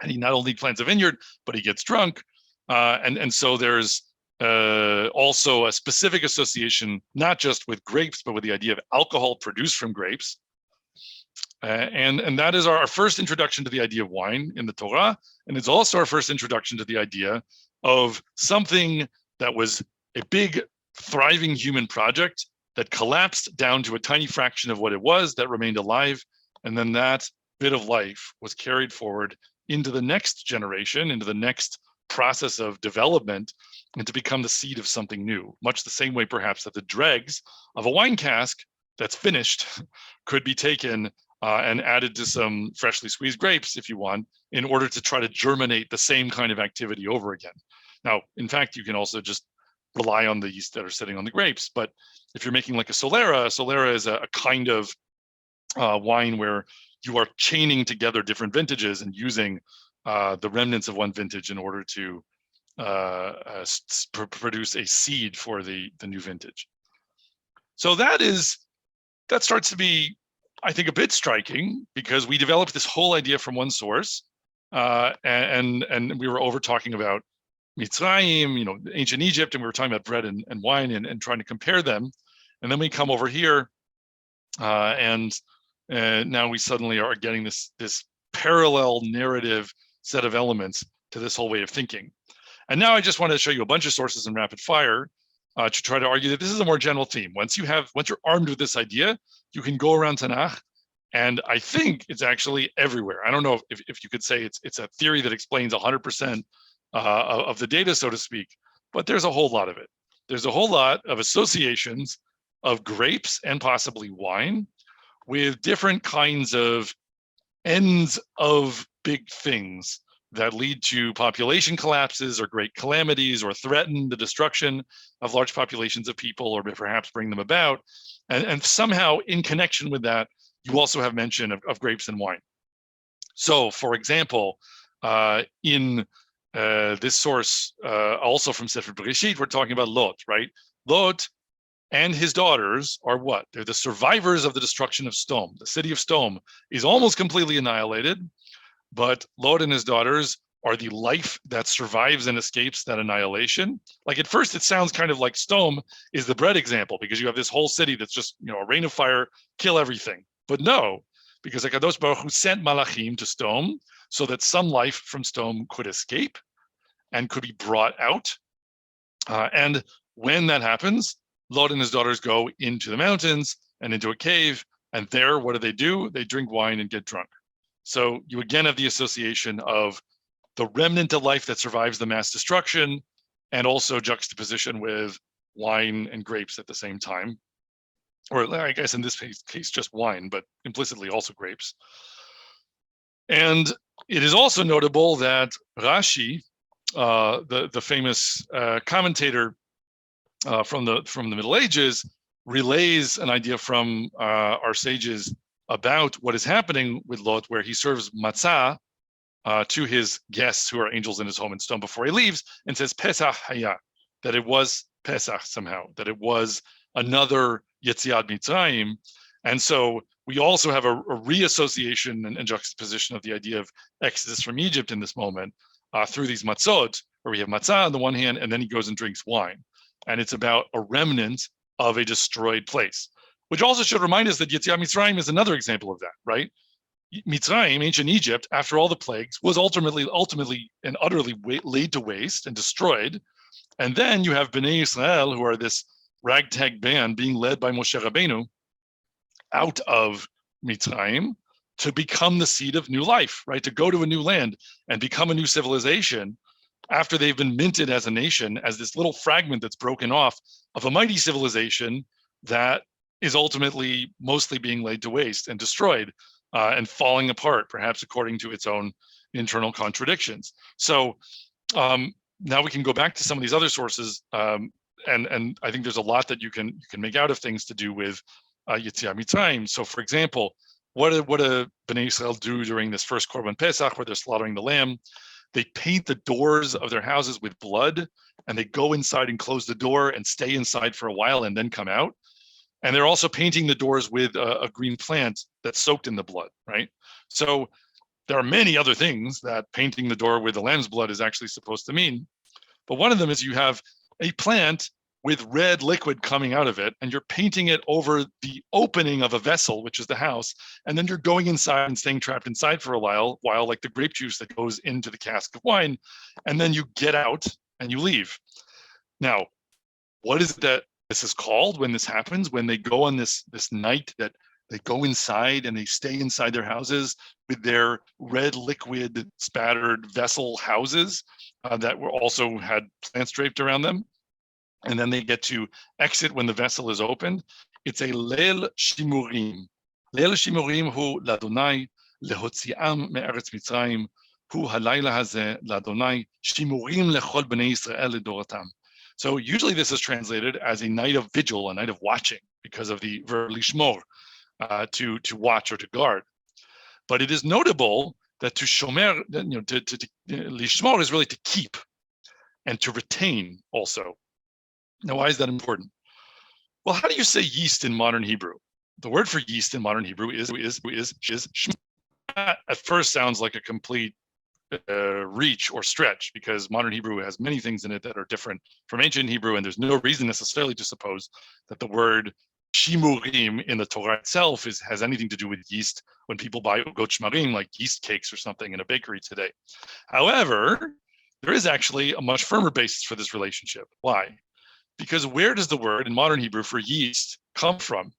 And he not only plants a vineyard, but he gets drunk. And so there's also a specific association, not just with grapes, but with the idea of alcohol produced from grapes. And that is our first introduction to the idea of wine in the Torah. And it's also our first introduction to the idea of something that was a big, thriving human project that collapsed down to a tiny fraction of what it was that remained alive. And then that bit of life was carried forward into the next generation, into the next process of development, and to become the seed of something new, much the same way perhaps that the dregs of a wine cask that's finished could be taken and added to some freshly squeezed grapes, if you want, in order to try to germinate the same kind of activity over again. Now, in fact, you can also just rely on the yeast that are sitting on the grapes. But if you're making like a Solera is a kind of wine where you are chaining together different vintages and using the remnants of one vintage in order to produce a seed for the new vintage. So that starts to be, I think, a bit striking, because we developed this whole idea from one source, and we were over talking about Mitzrayim, ancient Egypt, and we were talking about bread and wine and trying to compare them. And then we come over here, and now we suddenly are getting this parallel narrative set of elements to this whole way of thinking. And now I just want to show you a bunch of sources in rapid fire to try to argue that this is a more general theme. Once you're armed with this idea, you can go around Tanakh, and I think it's actually everywhere. I don't know if you could say it's a theory that explains 100% of the data, so to speak, but there's a whole lot of it. There's a whole lot of associations of grapes and possibly wine with different kinds of ends of big things that lead to population collapses or great calamities, or threaten the destruction of large populations of people, or perhaps bring them about. And somehow in connection with that, you also have mention of grapes and wine. So, for example, in this source, also from Sefer Bereshit, we're talking about Lot, right? Lot and his daughters are what? They're the survivors of the destruction of Sodom. The city of Sodom is almost completely annihilated, but Lot and his daughters are the life that survives and escapes that annihilation. Like at first, it sounds kind of like Sodom is the bread example, because you have this whole city that's just, a rain of fire, kill everything. But no, because HaKadosh Baruch Hu sent Malachim to Sodom so that some life from Sodom could escape and could be brought out. And when that happens, Lot and his daughters go into the mountains and into a cave, and there, what do? They drink wine and get drunk. So you again have the association of the remnant of life that survives the mass destruction, and also juxtaposition with wine and grapes at the same time. Or I guess in this case, just wine, but implicitly also grapes. And it is also notable that Rashi, the famous commentator from the Middle Ages, relays an idea from our sages about what is happening with Lot, where he serves matzah to his guests who are angels in his home in Sodom before he leaves, and says Pesach Haya, that it was Pesach somehow, that it was another Yetziat Mitzrayim. And so we also have a reassociation and juxtaposition of the idea of Exodus from Egypt in this moment through these matzot, where we have matzah on the one hand, and then he goes and drinks wine. And it's about a remnant of a destroyed place, which also should remind us that Yetziat Mitzrayim is another example of that, right? Mitzrayim, ancient Egypt, after all the plagues, was ultimately and utterly laid to waste and destroyed. And then you have Bnei Israel, who are this ragtag band being led by Moshe Rabbeinu out of Mitzrayim to become the seed of new life, right? To go to a new land and become a new civilization after they've been minted as a nation, as this little fragment that's broken off of a mighty civilization that is ultimately mostly being laid to waste and destroyed and falling apart, perhaps according to its own internal contradictions. So now we can go back to some of these other sources, and I think there's a lot that you can make out of things to do with Yetziat Mitzrayim. So, for example, what do Bnei Israel do during this first Korban Pesach, where they're slaughtering the lamb? They paint the doors of their houses with blood, and they go inside and close the door and stay inside for a while and then come out. And they're also painting the doors with a green plant that's soaked in the blood, right? So there are many other things that painting the door with the lamb's blood is actually supposed to mean. But one of them is you have a plant with red liquid coming out of it, and you're painting it over the opening of a vessel, which is the house, and then you're going inside and staying trapped inside for a while like the grape juice that goes into the cask of wine, and then you get out and you leave. Now, what is it that this is called when this happens, when they go on this night that they go inside and they stay inside their houses with their red liquid spattered vessel houses that were also had plants draped around them, and then they get to exit when the vessel is opened? It's a Leil Shimurim. Leil Shimurim hu Ladonai lehotziam me'eretz Mitzrayim hu halayla hazeh Ladonai Shimurim lechol bnei Yisrael ledoratam. So usually this is translated as a night of vigil, a night of watching, because of the verb lishmor, to watch or to guard. But it is notable that to shomer, lishmor is really to keep and to retain also. Now, why is that important? Well, how do you say yeast in modern Hebrew? The word for yeast in modern Hebrew is shma. At first sounds like a complete reach or stretch, because modern Hebrew has many things in it that are different from ancient Hebrew, and there's no reason necessarily to suppose that the word shimurim in the Torah itself has anything to do with yeast when people buy ugot shmarim, like yeast cakes or something in a bakery today. However, there is actually a much firmer basis for this relationship. Why? Because where does the word in modern Hebrew for yeast come from?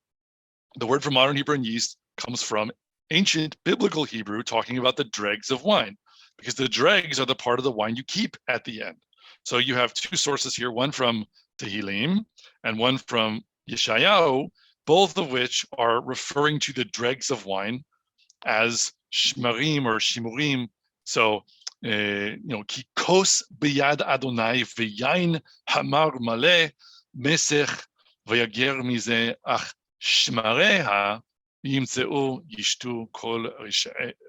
The word for modern Hebrew and yeast comes from ancient biblical Hebrew, talking about the dregs of wine, because the dregs are the part of the wine you keep at the end. So you have two sources here, one from Tehillim and one from Yeshayahu, both of which are referring to the dregs of wine as shmarim or shimurim. So, ki kos biyad Adonai v'yain hamar maleh mesech v'yager mizeh ach shmareha וימצאו ישתו כל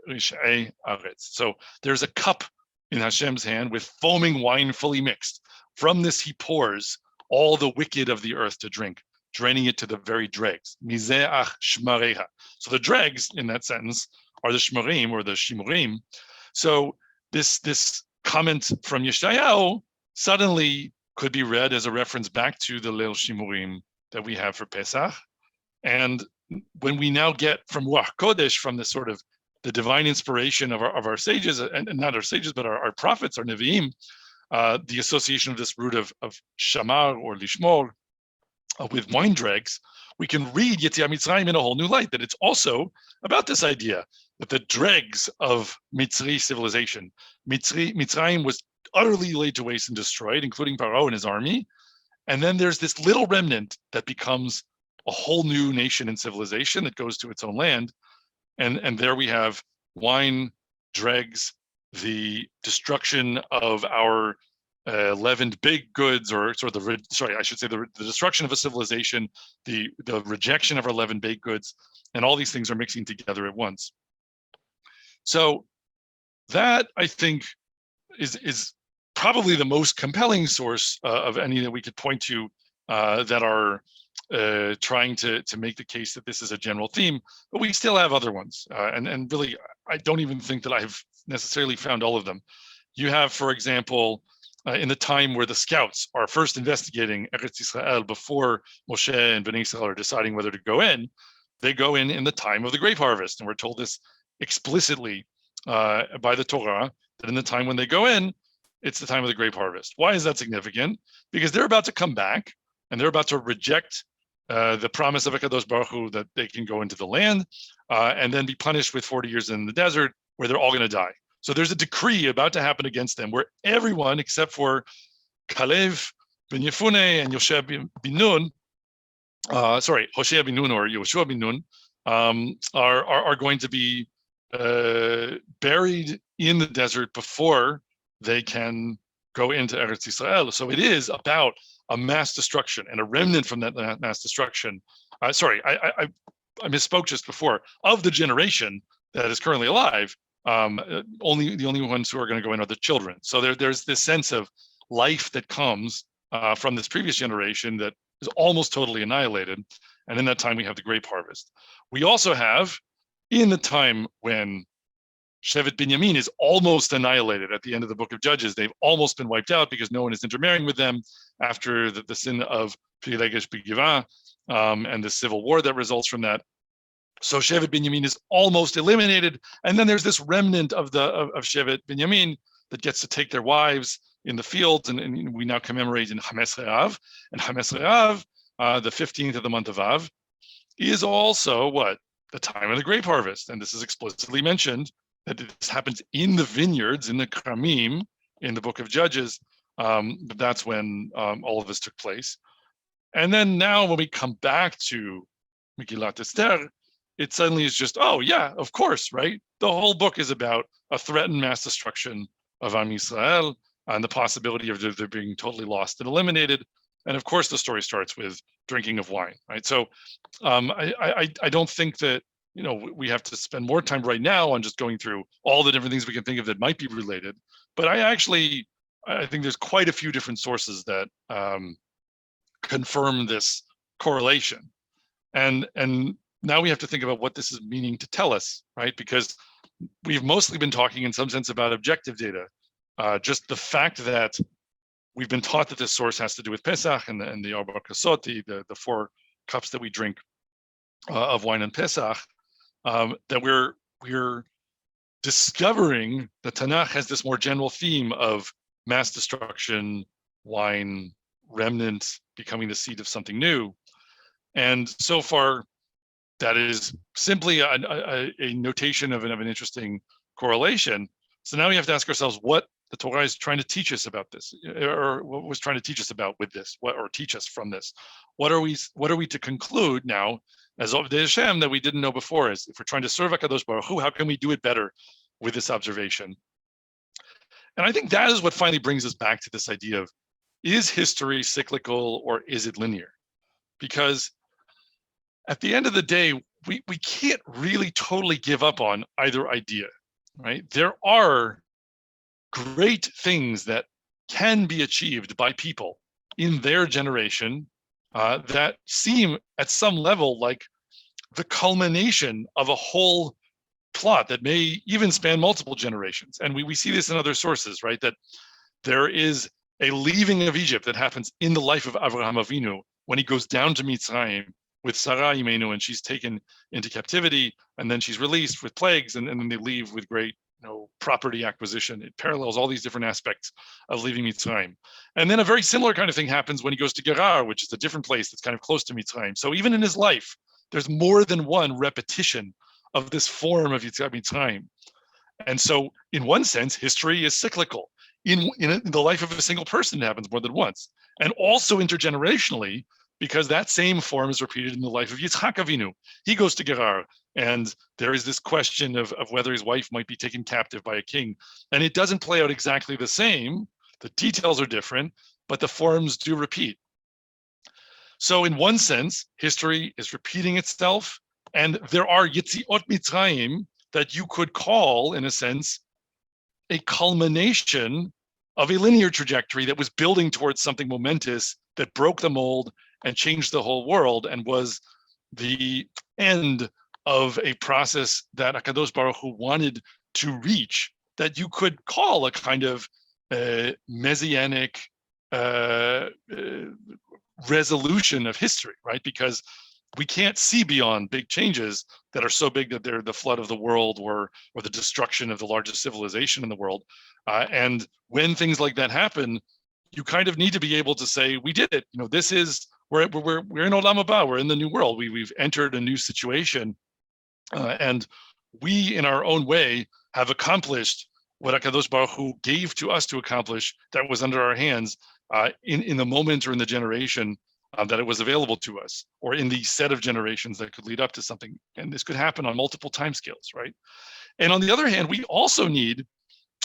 רשעי הארץ. So there's a cup in Hashem's hand with foaming wine fully mixed. From this he pours all the wicked of the earth to drink, draining it to the very dregs. Mizeach shmareha. So the dregs in that sentence are the shmarim or the shimurim. So this comment from Yeshayahu suddenly could be read as a reference back to the Leil Shimurim that we have for Pesach. And when we now get from Ruach Kodesh, from the sort of the divine inspiration of our sages, and not our sages, but our prophets, our Nevi'im, the association of this root of shamar or lishmor with wine dregs, we can read Yetziat Mitzrayim in a whole new light, that it's also about this idea that the dregs of Mitzri civilization, Mitzrayim was utterly laid to waste and destroyed, including Paro and his army. And then there's this little remnant that becomes a whole new nation and civilization that goes to its own land. And there we have wine dregs, the destruction of our leavened baked goods, or sort of the destruction of a civilization, the rejection of our leavened baked goods, and all these things are mixing together at once. So that, I think, is probably the most compelling source of any that we could point to that are trying to make the case that this is a general theme, but we still have other ones. And really, I don't even think that I've necessarily found all of them. You have, for example, in the time where the scouts are first investigating Eretz Yisrael before Moshe and Bnei Israel are deciding whether to go in, they go in the time of the grape harvest. And we're told this explicitly by the Torah, that in the time when they go in, it's the time of the grape harvest. Why is that significant? Because they're about to come back and they're about to reject the promise of HaKadosh Baruch Hu that they can go into the land and then be punished with 40 years in the desert where they're all going to die. So there's a decree about to happen against them where everyone except for Kalev ben Yefune and Hoshea bin Nun, Hoshea bin Nun or Yoshua bin Nun, are going to be buried in the desert before they can go into Eretz Yisrael. So it is about a mass destruction and a remnant from that mass destruction. I misspoke just before. Of the generation that is currently alive, the only ones who are going to go in are the children. So there's this sense of life that comes from this previous generation that is almost totally annihilated. And in that time, we have the grape harvest. We also have, in the time when Shevet Binyamin is almost annihilated at the end of the book of Judges, they've almost been wiped out because no one is intermarrying with them after the sin of Pilegesh B'Givah and the civil war that results from that. So Shevet Binyamin is almost eliminated, and then there's this remnant of Shevet Binyamin that gets to take their wives in the fields, and we now commemorate in Hames Re'av. And Hames Re'av, the 15th of the month of Av, is also what? The time of the grape harvest, and this is explicitly mentioned that this happens in the vineyards, in the Kramim, in the book of Judges. But that's when all of this took place. And then now when we come back to Megillat Esther, it suddenly is just, oh yeah, of course, right? The whole book is about a threatened mass destruction of Am Yisrael and the possibility of their being totally lost and eliminated. And of course, the story starts with drinking of wine, right? So I don't think that, we have to spend more time right now on just going through all the different things we can think of that might be related. But I think there's quite a few different sources that confirm this correlation. And now we have to think about what this is meaning to tell us, right? Because we've mostly been talking in some sense about objective data. Just the fact that we've been taught that this source has to do with Pesach and the Arba Kasot, the 4 cups that we drink of wine on Pesach, that we're discovering that Tanakh has this more general theme of mass destruction, wine, remnant, becoming the seed of something new. And so far, that is simply a notation of an interesting correlation. So now we have to ask ourselves what the Torah is trying to teach us about this, or what was trying to teach us about with this, or teach us from this. What are we to conclude now as of the Hashem that we didn't know before? Is if we're trying to serve HaKadosh Baruch Hu, how can we do it better with this observation? And I think that is what finally brings us back to this idea of, is history cyclical or is it linear? Because at the end of the day, we can't really totally give up on either idea, right? There are great things that can be achieved by people in their generation that seem at some level like the culmination of a whole plot that may even span multiple generations. And we see this in other sources, right? That there is a leaving of Egypt that happens in the life of Avraham Avinu when he goes down to Mitzrayim with Sarah Imenu, and she's taken into captivity, and then she's released with plagues, and then they leave with great property acquisition. It parallels all these different aspects of leaving Mitzrayim. And then a very similar kind of thing happens when he goes to Gerar, which is a different place that's kind of close to Mitzrayim. So even in his life, there's more than one repetition of this form of Yetziat Mitzrayim. And so in one sense, history is cyclical. In the life of a single person, it happens more than once. And also intergenerationally, because that same form is repeated in the life of Yitzhak Avinu. He goes to Gerar, and there is this question of whether his wife might be taken captive by a king. And it doesn't play out exactly the same. The details are different, but the forms do repeat. So in one sense, history is repeating itself, and there are Yetziot Mitzrayim that you could call, in a sense, a culmination of a linear trajectory that was building towards something momentous that broke the mold and changed the whole world, and was the end of a process that HaKadosh Baruch Hu wanted to reach, that you could call a kind of messianic resolution of history, right? Because we can't see beyond big changes that are so big that they're the flood of the world or the destruction of the largest civilization in the world. And when things like that happen, you kind of need to be able to say, we did it. This is, we're in Olam Haba, we're in the new world. We've entered a new situation. And we, in our own way, have accomplished what HaKadosh Baruch Hu gave to us to accomplish that was under our hands in the moment or in the generation that it was available to us, or in the set of generations that could lead up to something. And this could happen on multiple timescales, right? And on the other hand, we also need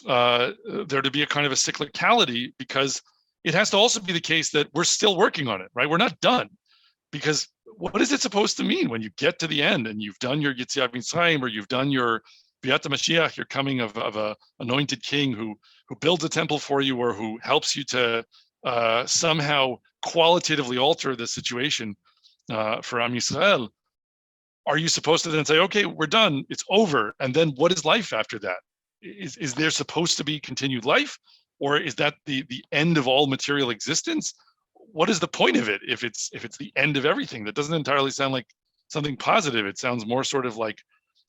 there to be a kind of a cyclicality, because it has to also be the case that we're still working on it, right? We're not done. Because what is it supposed to mean when you get to the end and you've done your Yetziat Mitzrayim, or you've done your Biat HaMashiach, your coming of a anointed king who builds a temple for you, or who helps you to somehow qualitatively alter the situation for Am Yisrael? Are you supposed to then say, okay, we're done, it's over, and then what is life after that? Is there supposed to be continued life, or is that the end of all material existence? What is the point of it if it's the end of everything? That doesn't entirely sound like something positive. It sounds more sort of like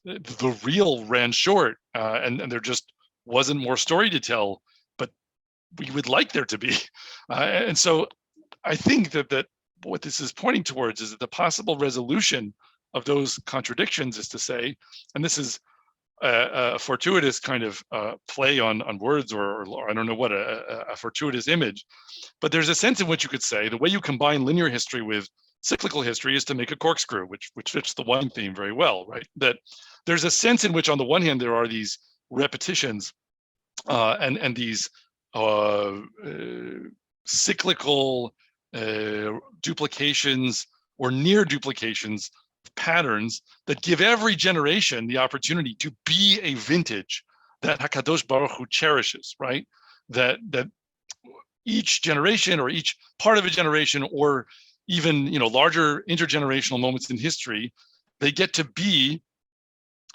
the reel ran short, and there just wasn't more story to tell, but we would like there to be. And so I think that what this is pointing towards is that the possible resolution of those contradictions is to say, and this is a fortuitous kind of play on words, or I don't know what, a fortuitous image, but there's a sense in which you could say the way you combine linear history with cyclical history is to make a corkscrew, which fits the one theme very well, right? That there's a sense in which on the one hand there are these repetitions and these cyclical duplications or near duplications patterns that give every generation the opportunity to be a vintage that HaKadosh Baruch Hu cherishes, right? That each generation, or each part of a generation, or even larger intergenerational moments in history, they get to be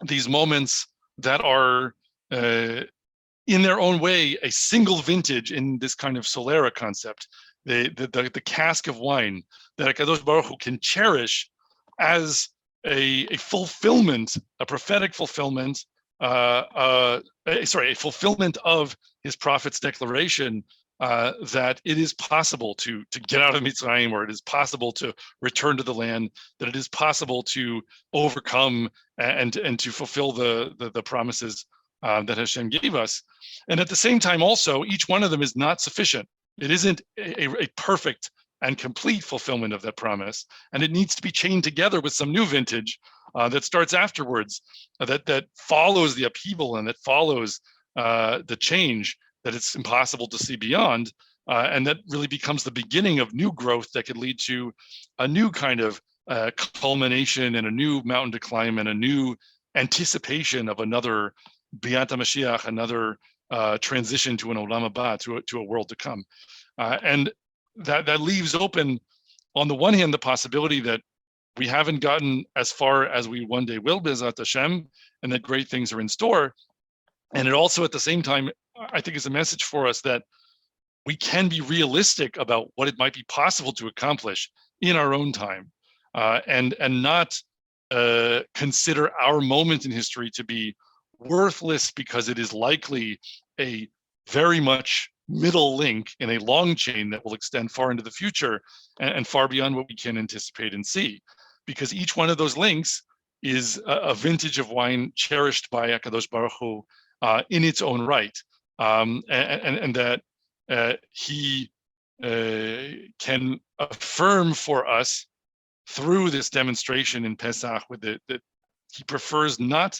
these moments that are in their own way a single vintage in this kind of Solera concept, the cask of wine that HaKadosh Baruch Hu can cherish as a fulfillment, a prophetic fulfillment, a fulfillment of his prophet's declaration that it is possible to get out of Mitzrayim, or it is possible to return to the land, that it is possible to overcome and to fulfill the promises that Hashem gave us. And at the same time, also, each one of them is not sufficient. It isn't a perfect and complete fulfillment of that promise, and it needs to be chained together with some new vintage that starts afterwards, that follows the upheaval and that follows the change that it's impossible to see beyond, and that really becomes the beginning of new growth that could lead to a new kind of culmination and a new mountain to climb and a new anticipation of another Biat HaMashiach, another transition to an Olam Haba, to a world to come. And that leaves open, on the one hand, the possibility that we haven't gotten as far as we one day will, B'ezrat Hashem, and that great things are in store. And it also, at the same time, I think is a message for us that we can be realistic about what it might be possible to accomplish in our own time, and not consider our moment in history to be worthless because it is likely a very much middle link in a long chain that will extend far into the future and far beyond what we can anticipate and see. Because each one of those links is a vintage of wine cherished by HaKadosh Baruch Hu in its own right, and that he can affirm for us through this demonstration in Pesach that he prefers not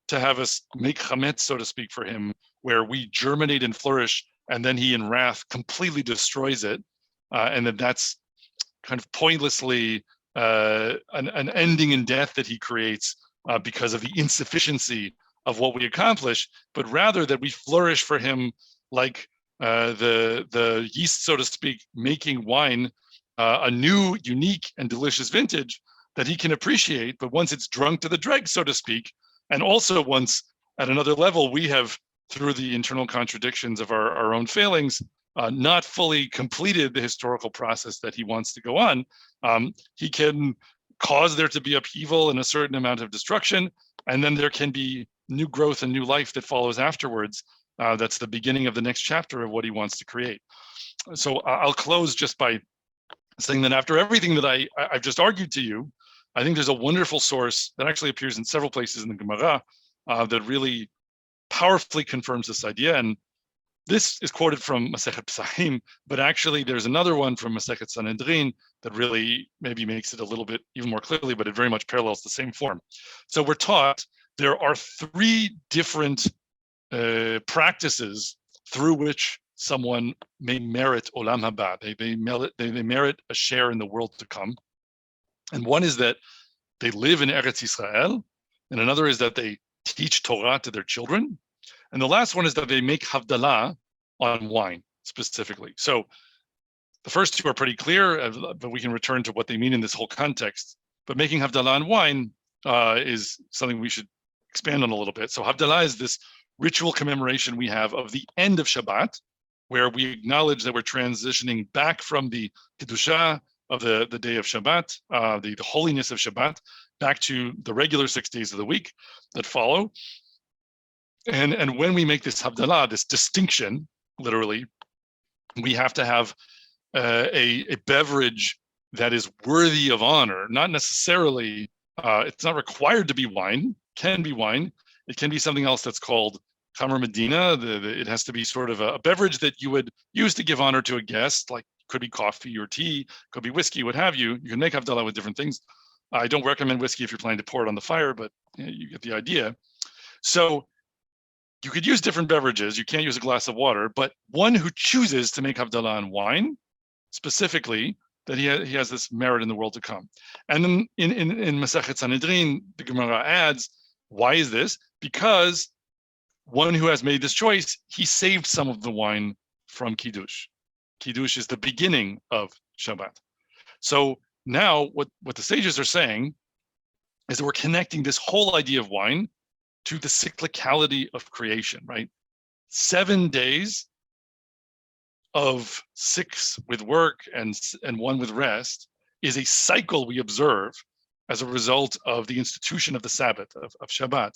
to have us make chametz, so to speak, for him, where we germinate and flourish, and then he in wrath completely destroys it, and that's kind of pointlessly an ending in death that he creates because of the insufficiency of what we accomplish, but rather that we flourish for him like the yeast, so to speak, making wine a new, unique, and delicious vintage that he can appreciate. But once it's drunk to the dregs, so to speak, and also once at another level we have, through the internal contradictions of our own failings, not fully completed the historical process that he wants to go on, he can cause there to be upheaval and a certain amount of destruction, and then there can be new growth and new life that follows afterwards. That's the beginning of the next chapter of what he wants to create. So I'll close just by saying that after everything that I've just argued to you, I think there's a wonderful source that actually appears in several places in the Gemara that really powerfully confirms this idea. And this is quoted from Masechet Pesachim, but actually there's another one from Masechet Sanhedrin that really maybe makes it a little bit even more clearly, but it very much parallels the same form. So we're taught there are three different practices through which someone may merit Olam Haba. They merit a share in the world to come. And one is that they live in Eretz Yisrael, and another is that they teach Torah to their children. And the last one is that they make Havdalah on wine specifically. So the first two are pretty clear, but we can return to what they mean in this whole context. But making Havdalah on wine is something we should expand on a little bit. So Havdalah is this ritual commemoration we have of the end of Shabbat, where we acknowledge that we're transitioning back from the Kedusha of the day of Shabbat, the holiness of Shabbat, back to the regular 6 days of the week that follow. And when we make this Havdalah, this distinction, literally, we have to have a beverage that is worthy of honor, not necessarily, it's not required to be wine, can be wine. It can be something else that's called Chamar Medina. It has to be sort of a beverage that you would use to give honor to a guest, like could be coffee or tea, could be whiskey, what have you. You can make Havdalah with different things. I don't recommend whiskey if you're planning to pour it on the fire, but you get the idea. So you could use different beverages. You can't use a glass of water, but one who chooses to make Havdalah on wine, specifically, that he has this merit in the world to come. And then in Masechet Sanhedrin, the Gemara adds, why is this? Because one who has made this choice, he saved some of the wine from Kiddush. Kiddush is the beginning of Shabbat. So now what the sages are saying is that we're connecting this whole idea of wine to the cyclicality of creation, right? 7 days of 6 with work and 1 with rest is a cycle we observe as a result of the institution of the Sabbath, of Shabbat.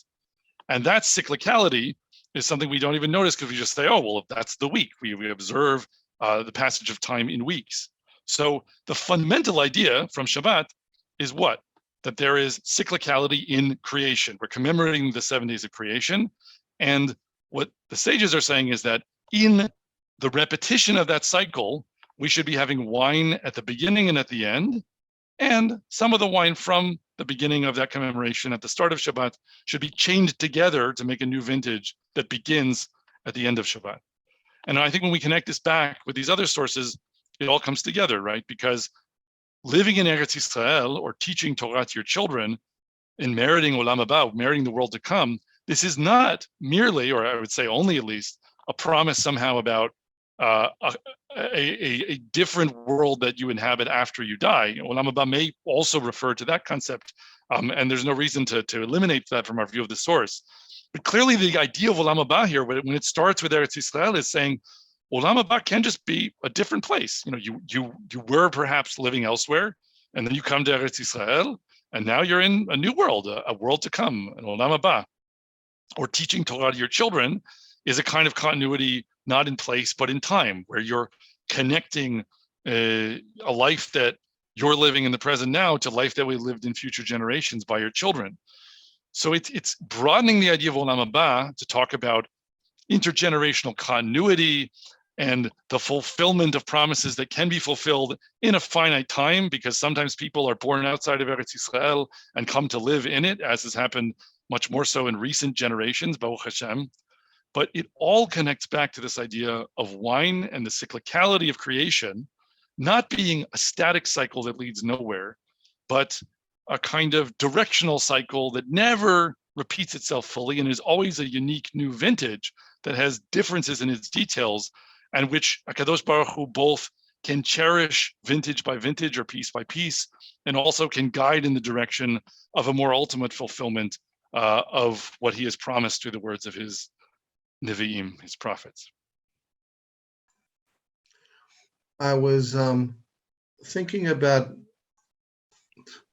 And that cyclicality is something we don't even notice because we just say, oh, well, if that's the week, we observe the passage of time in weeks. So the fundamental idea from Shabbat is what? That there is cyclicality in creation. We're commemorating the 7 days of creation. And what the sages are saying is that in the repetition of that cycle, we should be having wine at the beginning and at the end. And some of the wine from the beginning of that commemoration at the start of Shabbat should be chained together to make a new vintage that begins at the end of Shabbat. And I think when we connect this back with these other sources, it all comes together, right? Because living in Eretz Yisrael or teaching Torah to your children in meriting Olam Haba, meriting the world to come, this is not merely, or I would say only at least, a promise somehow about a different world that you inhabit after you die. Olam Haba may also refer to that concept, and there's no reason to eliminate that from our view of the source. But clearly the idea of Olam Haba here, when it starts with Eretz Yisrael, is saying Olam Haba can just be a different place. You were perhaps living elsewhere, and then you come to Eretz Yisrael, and now you're in a new world, a world to come, an Olam Haba. Or teaching Torah to your children is a kind of continuity, not in place, but in time, where you're connecting a life that you're living in the present now to life that we lived in future generations by your children. So it's broadening the idea of Olam Haba to talk about intergenerational continuity and the fulfillment of promises that can be fulfilled in a finite time, because sometimes people are born outside of Eretz Yisrael and come to live in it, as has happened much more so in recent generations, Baruch Hashem. But it all connects back to this idea of wine and the cyclicality of creation, not being a static cycle that leads nowhere, but a kind of directional cycle that never repeats itself fully and is always a unique new vintage that has differences in its details, and which HaKadosh Baruch Hu both can cherish vintage by vintage or piece by piece, and also can guide in the direction of a more ultimate fulfillment of what he has promised through the words of his Nevi'im, his prophets. I was thinking about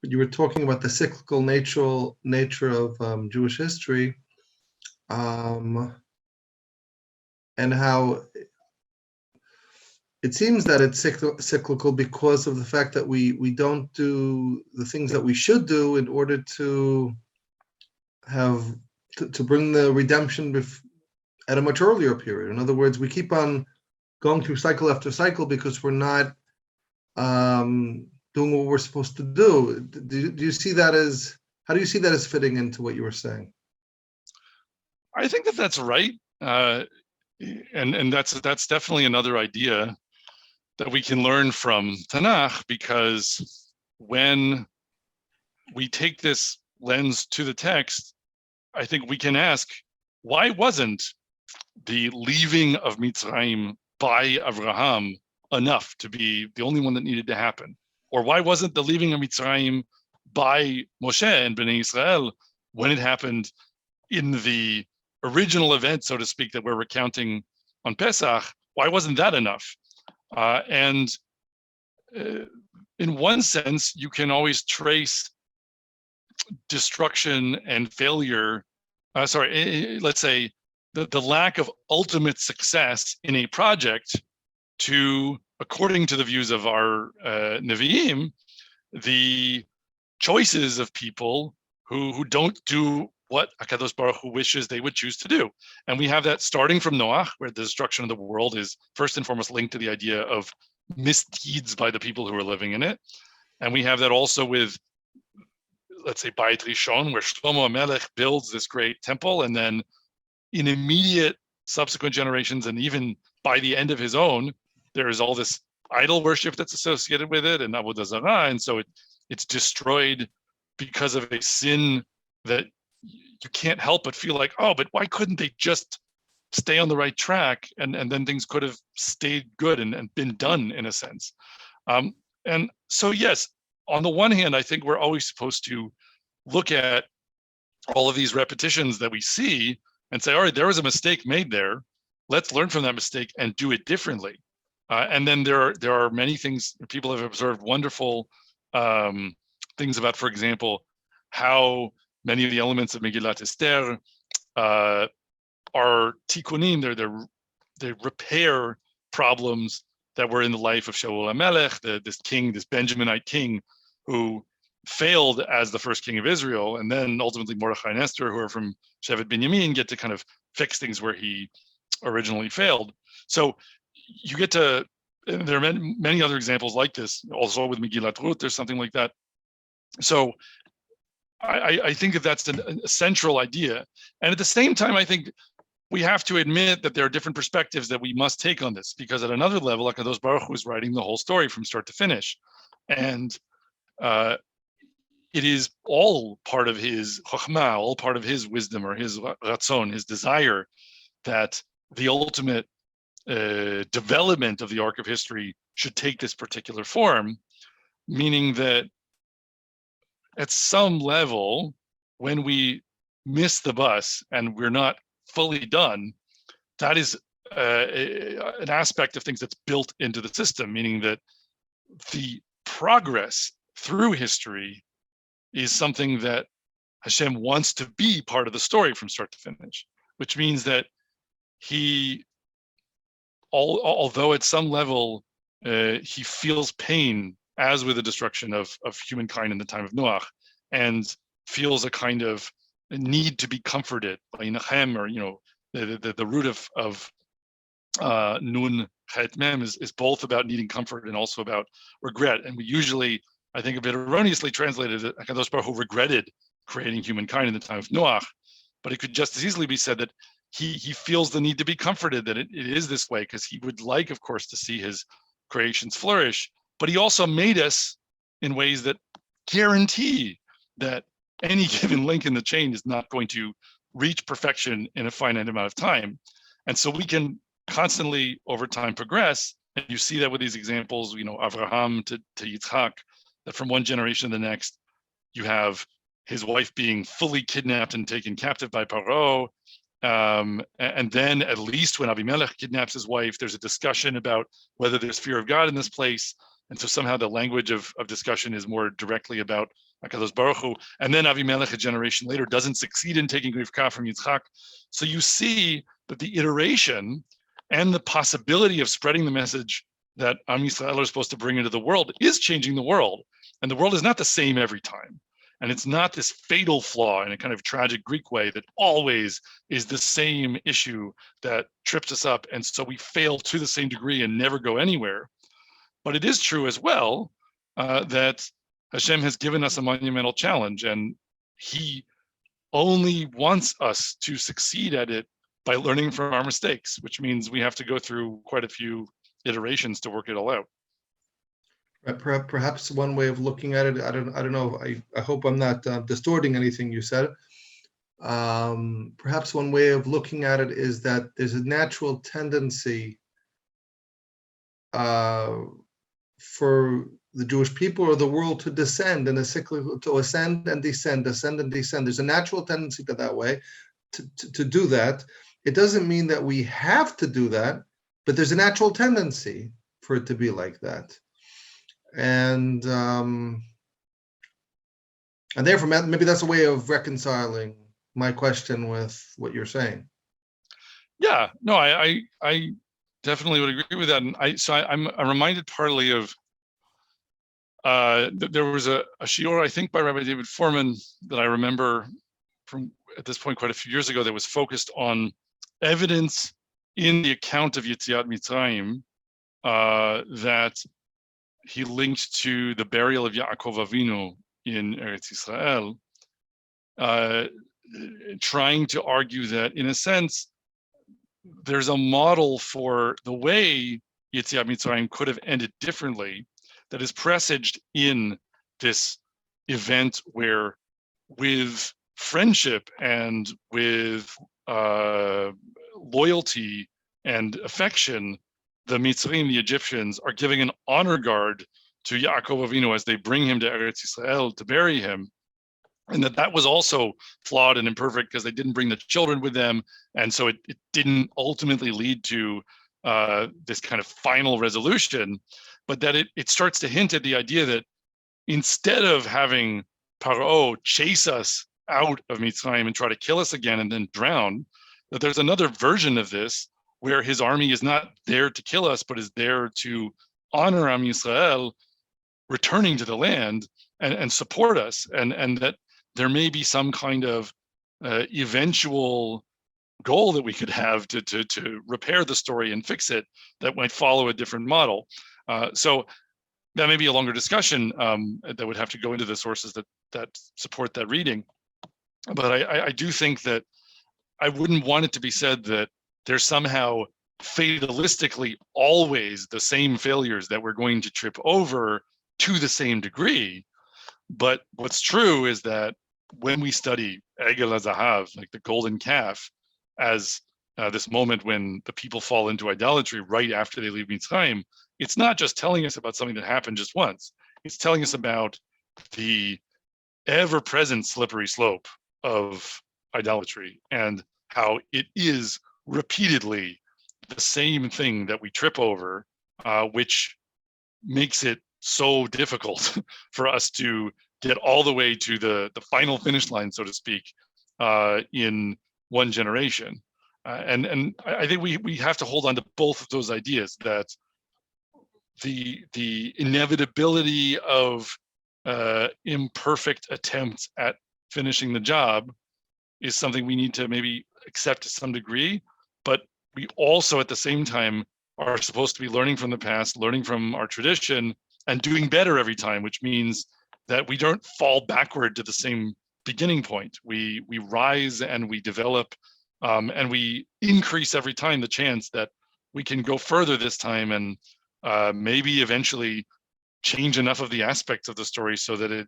when you were talking about the cyclical nature of Jewish history, and how it seems that it's cyclical because of the fact that we don't do the things that we should do in order to bring the redemption at a much earlier period. In other words, we keep on going through cycle after cycle because we're not doing what we're supposed to do. Do you see that as, how do you see that as fitting into what you were saying? I think that that's right. And that's definitely another idea that we can learn from Tanakh, because when we take this lens to the text, I think we can ask, why wasn't the leaving of Mitzrayim by Avraham enough to be the only one that needed to happen? Or why wasn't the leaving of Mitzrayim by Moshe and Bnei Israel, when it happened in the original event, so to speak, that we're recounting on Pesach, why wasn't that enough? In one sense, you can always trace destruction and failure, let's say the lack of ultimate success in a project to, according to the views of our Nevi'im, the choices of people who don't do what HaKadosh Baruch Hu wishes they would choose to do. And we have that starting from Noach, where the destruction of the world is first and foremost linked to the idea of misdeeds by the people who are living in it. And we have that also with, let's say, Bayit Rishon, where Shlomo HaMelech builds this great temple, and then in immediate subsequent generations, and even by the end of his own, there is all this idol worship that's associated with it, and Avodah Zarah, and so it's destroyed because of a sin that you can't help but feel like, oh, but why couldn't they just stay on the right track, and then things could have stayed good and been done in a sense. And so, yes, on the one hand, I think we're always supposed to look at all of these repetitions that we see and say, all right, there was a mistake made there. Let's learn from that mistake and do it differently. And then there are many things people have observed wonderful things about, for example, how many of the elements of Megillat Esther are tikkunim, they repair problems that were in the life of Shaul HaMelech, this king, this Benjaminite king, who failed as the first king of Israel, and then ultimately Mordechai and Esther, who are from Shevet Binyamin, get to kind of fix things where he originally failed. So you get to, and there are many other examples like this, also with Megillat Ruth, there's something like that. So I think that that's a central idea. And at the same time, I think we have to admit that there are different perspectives that we must take on this, because at another level, HaKadosh Baruch Hu is writing the whole story from start to finish. And it is all part of his chokhmah, all part of his wisdom or his ratzon, his desire, that the ultimate development of the arc of history should take this particular form, meaning that at some level, when we miss the bus and we're not fully done, that is an aspect of things that's built into the system, meaning that the progress through history is something that Hashem wants to be part of the story from start to finish, which means that he, although at some level he feels pain, as with the destruction of humankind in the time of Noach, and feels a kind of need to be comforted by Nachem, or the root of Nun Chet Mem is both about needing comfort and also about regret. And we usually, I think, a bit erroneously translated it, HaKadosh Baruch Hu regretted creating humankind in the time of Noach, but it could just as easily be said that he feels the need to be comforted that it is this way, because he would like, of course, to see his creations flourish, but he also made us in ways that guarantee that any given link in the chain is not going to reach perfection in a finite amount of time. And so we can constantly over time progress. And you see that with these examples, Avraham to Yitzhak, that from one generation to the next, you have his wife being fully kidnapped and taken captive by Paro. And then at least when Avimelech kidnaps his wife, there's a discussion about whether there's fear of God in this place. And so somehow the language of discussion is more directly about HaKadosh Baruch Hu. And then Avimelech, a generation later, doesn't succeed in taking Rivka from Yitzchak. So you see that the iteration and the possibility of spreading the message that Am Yisrael are supposed to bring into the world is changing the world. And the world is not the same every time. And it's not this fatal flaw in a kind of tragic Greek way that always is the same issue that trips us up. And so we fail to the same degree and never go anywhere. But it is true as well that Hashem has given us a monumental challenge, and he only wants us to succeed at it by learning from our mistakes, which means we have to go through quite a few iterations to work it all out. Perhaps one way of looking at it, I don't know. I hope I'm not distorting anything you said. Perhaps one way of looking at it is that there's a natural tendency for the Jewish people or the world to descend in a cyclical, to ascend and descend, ascend and descend. There's a natural tendency to that way, to do that. It doesn't mean that we have to do that, but there's a natural tendency for it to be like that. And therefore, maybe that's a way of reconciling my question with what you're saying. Yeah, no, I definitely would agree with that. And I'm reminded partly of there was a shiur, I think, by Rabbi David Foreman that I remember from at this point quite a few years ago that was focused on evidence in the account of Yetziat Mitzrayim that he linked to the burial of Yaakov Avinu in Eretz Israel, trying to argue that, in a sense, there's a model for the way Yetziat Mitzrayim could have ended differently that is presaged in this event where, with friendship and with loyalty and affection, the Mitzrayim, the Egyptians, are giving an honor guard to Yaakov Avinu as they bring him to Eretz Israel to bury him. And that was also flawed and imperfect because they didn't bring the children with them. And so it didn't ultimately lead to this kind of final resolution, but that it starts to hint at the idea that instead of having Paro chase us out of Mitzrayim and try to kill us again and then drown, that there's another version of this where his army is not there to kill us, but is there to honor Am Yisrael returning to the land and support us, and that there may be some kind of eventual goal that we could have to repair the story and fix it that might follow a different model. So that may be a longer discussion that would have to go into the sources that support that reading. But I do think that I wouldn't want it to be said that there's somehow fatalistically always the same failures that we're going to trip over to the same degree. But what's true is that when we study Egel HaZahav, like the golden calf, as this moment when the people fall into idolatry right after they leave Mitzrayim, it's not just telling us about something that happened just once. It's telling us about the ever-present slippery slope of idolatry and how it is repeatedly the same thing that we trip over, which makes it so difficult for us to get all the way to the final finish line, so to speak, in one generation. And I think we have to hold on to both of those ideas, that the inevitability of imperfect attempts at finishing the job is something we need to maybe accept to some degree, but we also at the same time are supposed to be learning from the past, learning from our tradition, and doing better every time, which means that we don't fall backward to the same beginning point. We rise and we develop, and we increase every time the chance that we can go further this time and maybe eventually change enough of the aspects of the story so that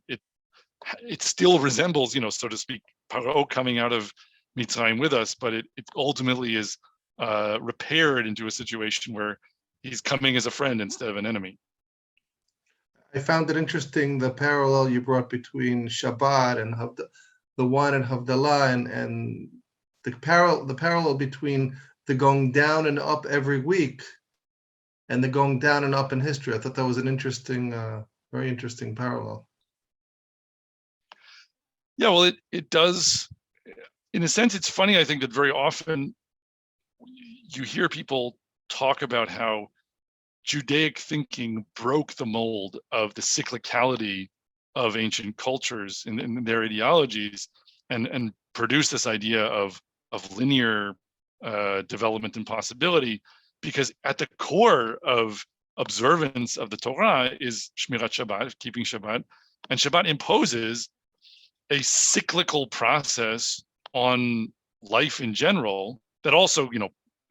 it still resembles, so to speak, Paro coming out of Mitzrayim with us, but it ultimately is repaired into a situation where he's coming as a friend instead of an enemy. I found it interesting, the parallel you brought between Shabbat and the wine and Havdalah, and the parallel between the going down and up every week and the going down and up in history. I thought that was an interesting, very interesting parallel. Yeah, well, it does. In a sense, it's funny, I think, that very often you hear people talk about how Judaic thinking broke the mold of the cyclicality of ancient cultures in their ideologies, and produced this idea of linear development and possibility, because at the core of observance of the Torah is Shmirat Shabbat, keeping Shabbat, and Shabbat imposes a cyclical process on life in general that also,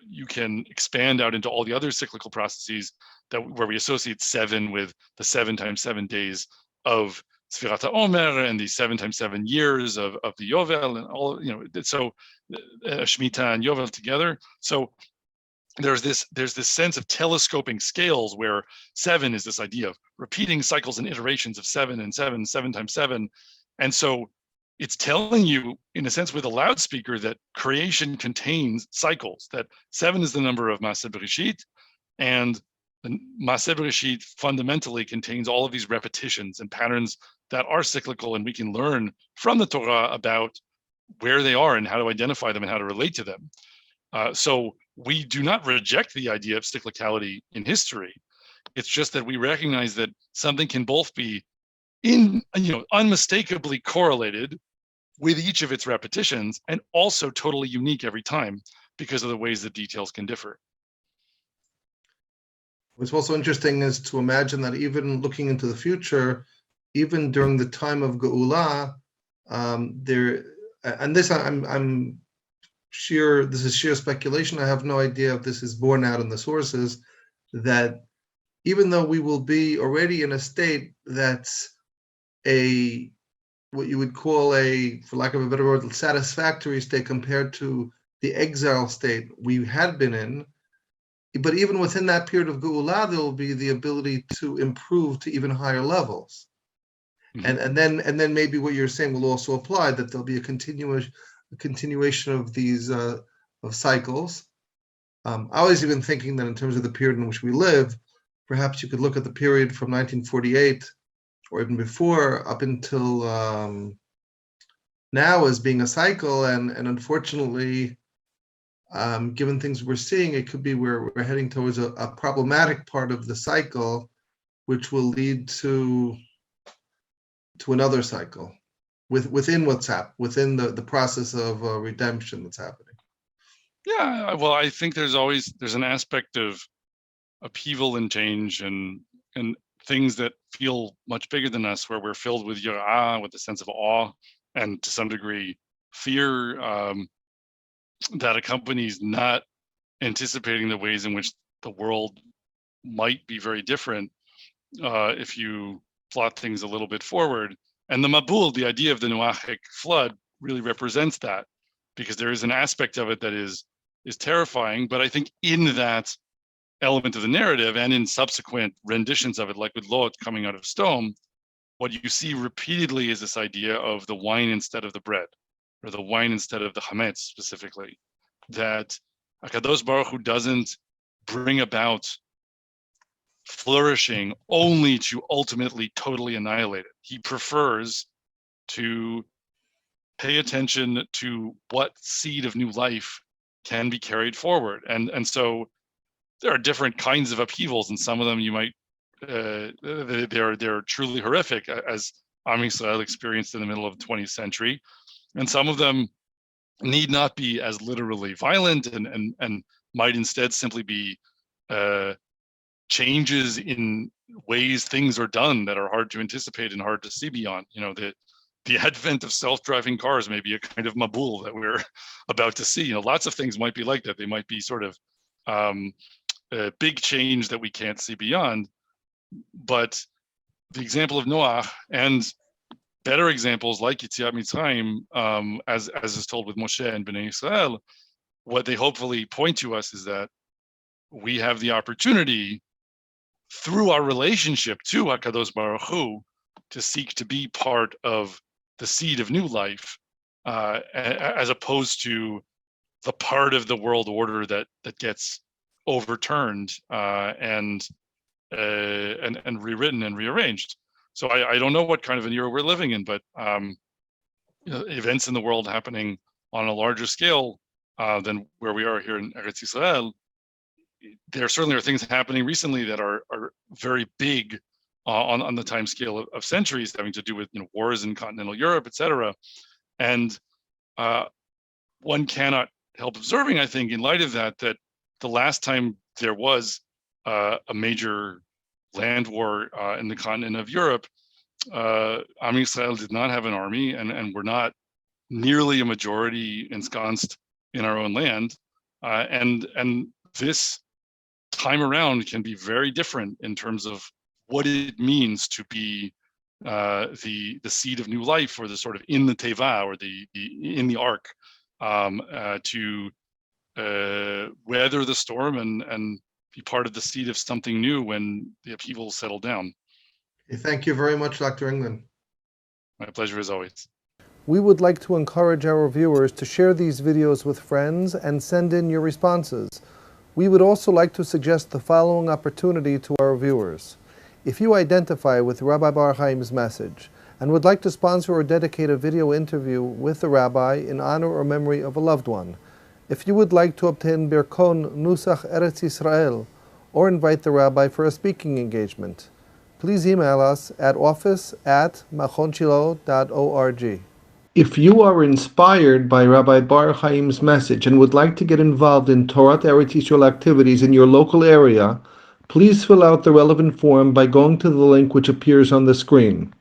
you can expand out into all the other cyclical processes where we associate 7 with the 7 times 7 days of Sfirat HaOmer and the 7 times 7 years of the Yovel, and all, so Shemitah and Yovel together. So there's this sense of telescoping scales where 7 is this idea of repeating cycles and iterations of 7 and 7, 7 times 7. And so it's telling you, in a sense, with a loudspeaker, that creation contains cycles, that 7 is the number of Maaseh Bereshit, and the Maaseh Bereshit fundamentally contains all of these repetitions and patterns that are cyclical, and we can learn from the Torah about where they are and how to identify them and how to relate to them. So we do not reject the idea of cyclicality in history. It's just that we recognize that something can both be unmistakably correlated with each of its repetitions, and also totally unique every time because of the ways that details can differ. What's also interesting is to imagine that even looking into the future, even during the time of Geula, this is sheer speculation. I have no idea if this is borne out in the sources, that even though we will be already in a state that's what you would call for lack of a better word, satisfactory state compared to the exile state we had been in, but even within that period of Geula, there will be the ability to improve to even higher levels. Mm-hmm. and then maybe what you're saying will also apply, that there'll be a continuation of these of cycles. I was even thinking that in terms of the period in which we live, perhaps you could look at the period from 1948 or even before up until now as being a cycle, and unfortunately, given things we're seeing, it could be we're heading towards a problematic part of the cycle, which will lead to another cycle within the process of redemption that's happening. Yeah, well, I think there's an aspect of upheaval and change and things that feel much bigger than us, where we're filled with yirah, with a sense of awe, and to some degree fear. that accompanies not anticipating the ways in which the world might be very different if you plot things a little bit forward. And the Mabul, the idea of the Noachic flood, really represents that, because there is an aspect of it that is terrifying. But I think in that element of the narrative and in subsequent renditions of it, like with Lot coming out of stone, what you see repeatedly is this idea of the wine instead of the bread, or the wine instead of the chametz specifically, that HaKadosh Baruch Hu doesn't bring about flourishing only to ultimately totally annihilate it. He prefers to pay attention to what seed of new life can be carried forward. And so there are different kinds of upheavals, and some of them you might, they're truly horrific, as Am Yisrael experienced in the middle of the 20th century. And some of them need not be as literally violent and might instead simply be changes in ways things are done that are hard to anticipate and hard to see beyond. You know, the advent of self-driving cars may be a kind of mabul that we're about to see. You know, lots of things might be like that. They might be sort of a big change that we can't see beyond. But the example of Noah and better examples like Yetziat Mitzrayim, as is told with Moshe and Bnei Israel, what they hopefully point to us is that we have the opportunity through our relationship to HaKadosh Baruch Hu to seek to be part of the seed of new life, as opposed to the part of the world order that gets overturned and rewritten and rearranged. So I don't know what kind of an era we're living in, but events in the world happening on a larger scale than where we are here in Eretz Yisrael, there certainly are things happening recently that are very big on the time scale of centuries, having to do with wars in continental Europe, etc. And one cannot help observing, I think, in light of that the last time there was a major land war in the continent of Europe, Am Yisrael did not have an army, and were not nearly a majority ensconced in our own land. And this time around can be very different in terms of what it means to be the seed of new life, or the sort of in the teva, or in the ark, to weather the storm and be part of the seed of something new when the upheaval settle down. Thank you very much, Dr. England. My pleasure as always. We would like to encourage our viewers to share these videos with friends and send in your responses. We would also like to suggest the following opportunity to our viewers. If you identify with Rabbi Bar-Hayim's message and would like to sponsor or dedicate a video interview with the rabbi in honor or memory of a loved one, if you would like to obtain Birkon Nusach Eretz Yisrael or invite the rabbi for a speaking engagement, please email us at office@machonshilo.org. If you are inspired by Rabbi Bar-Hayim's message and would like to get involved in Torah Eretz Yisrael activities in your local area, please fill out the relevant form by going to the link which appears on the screen.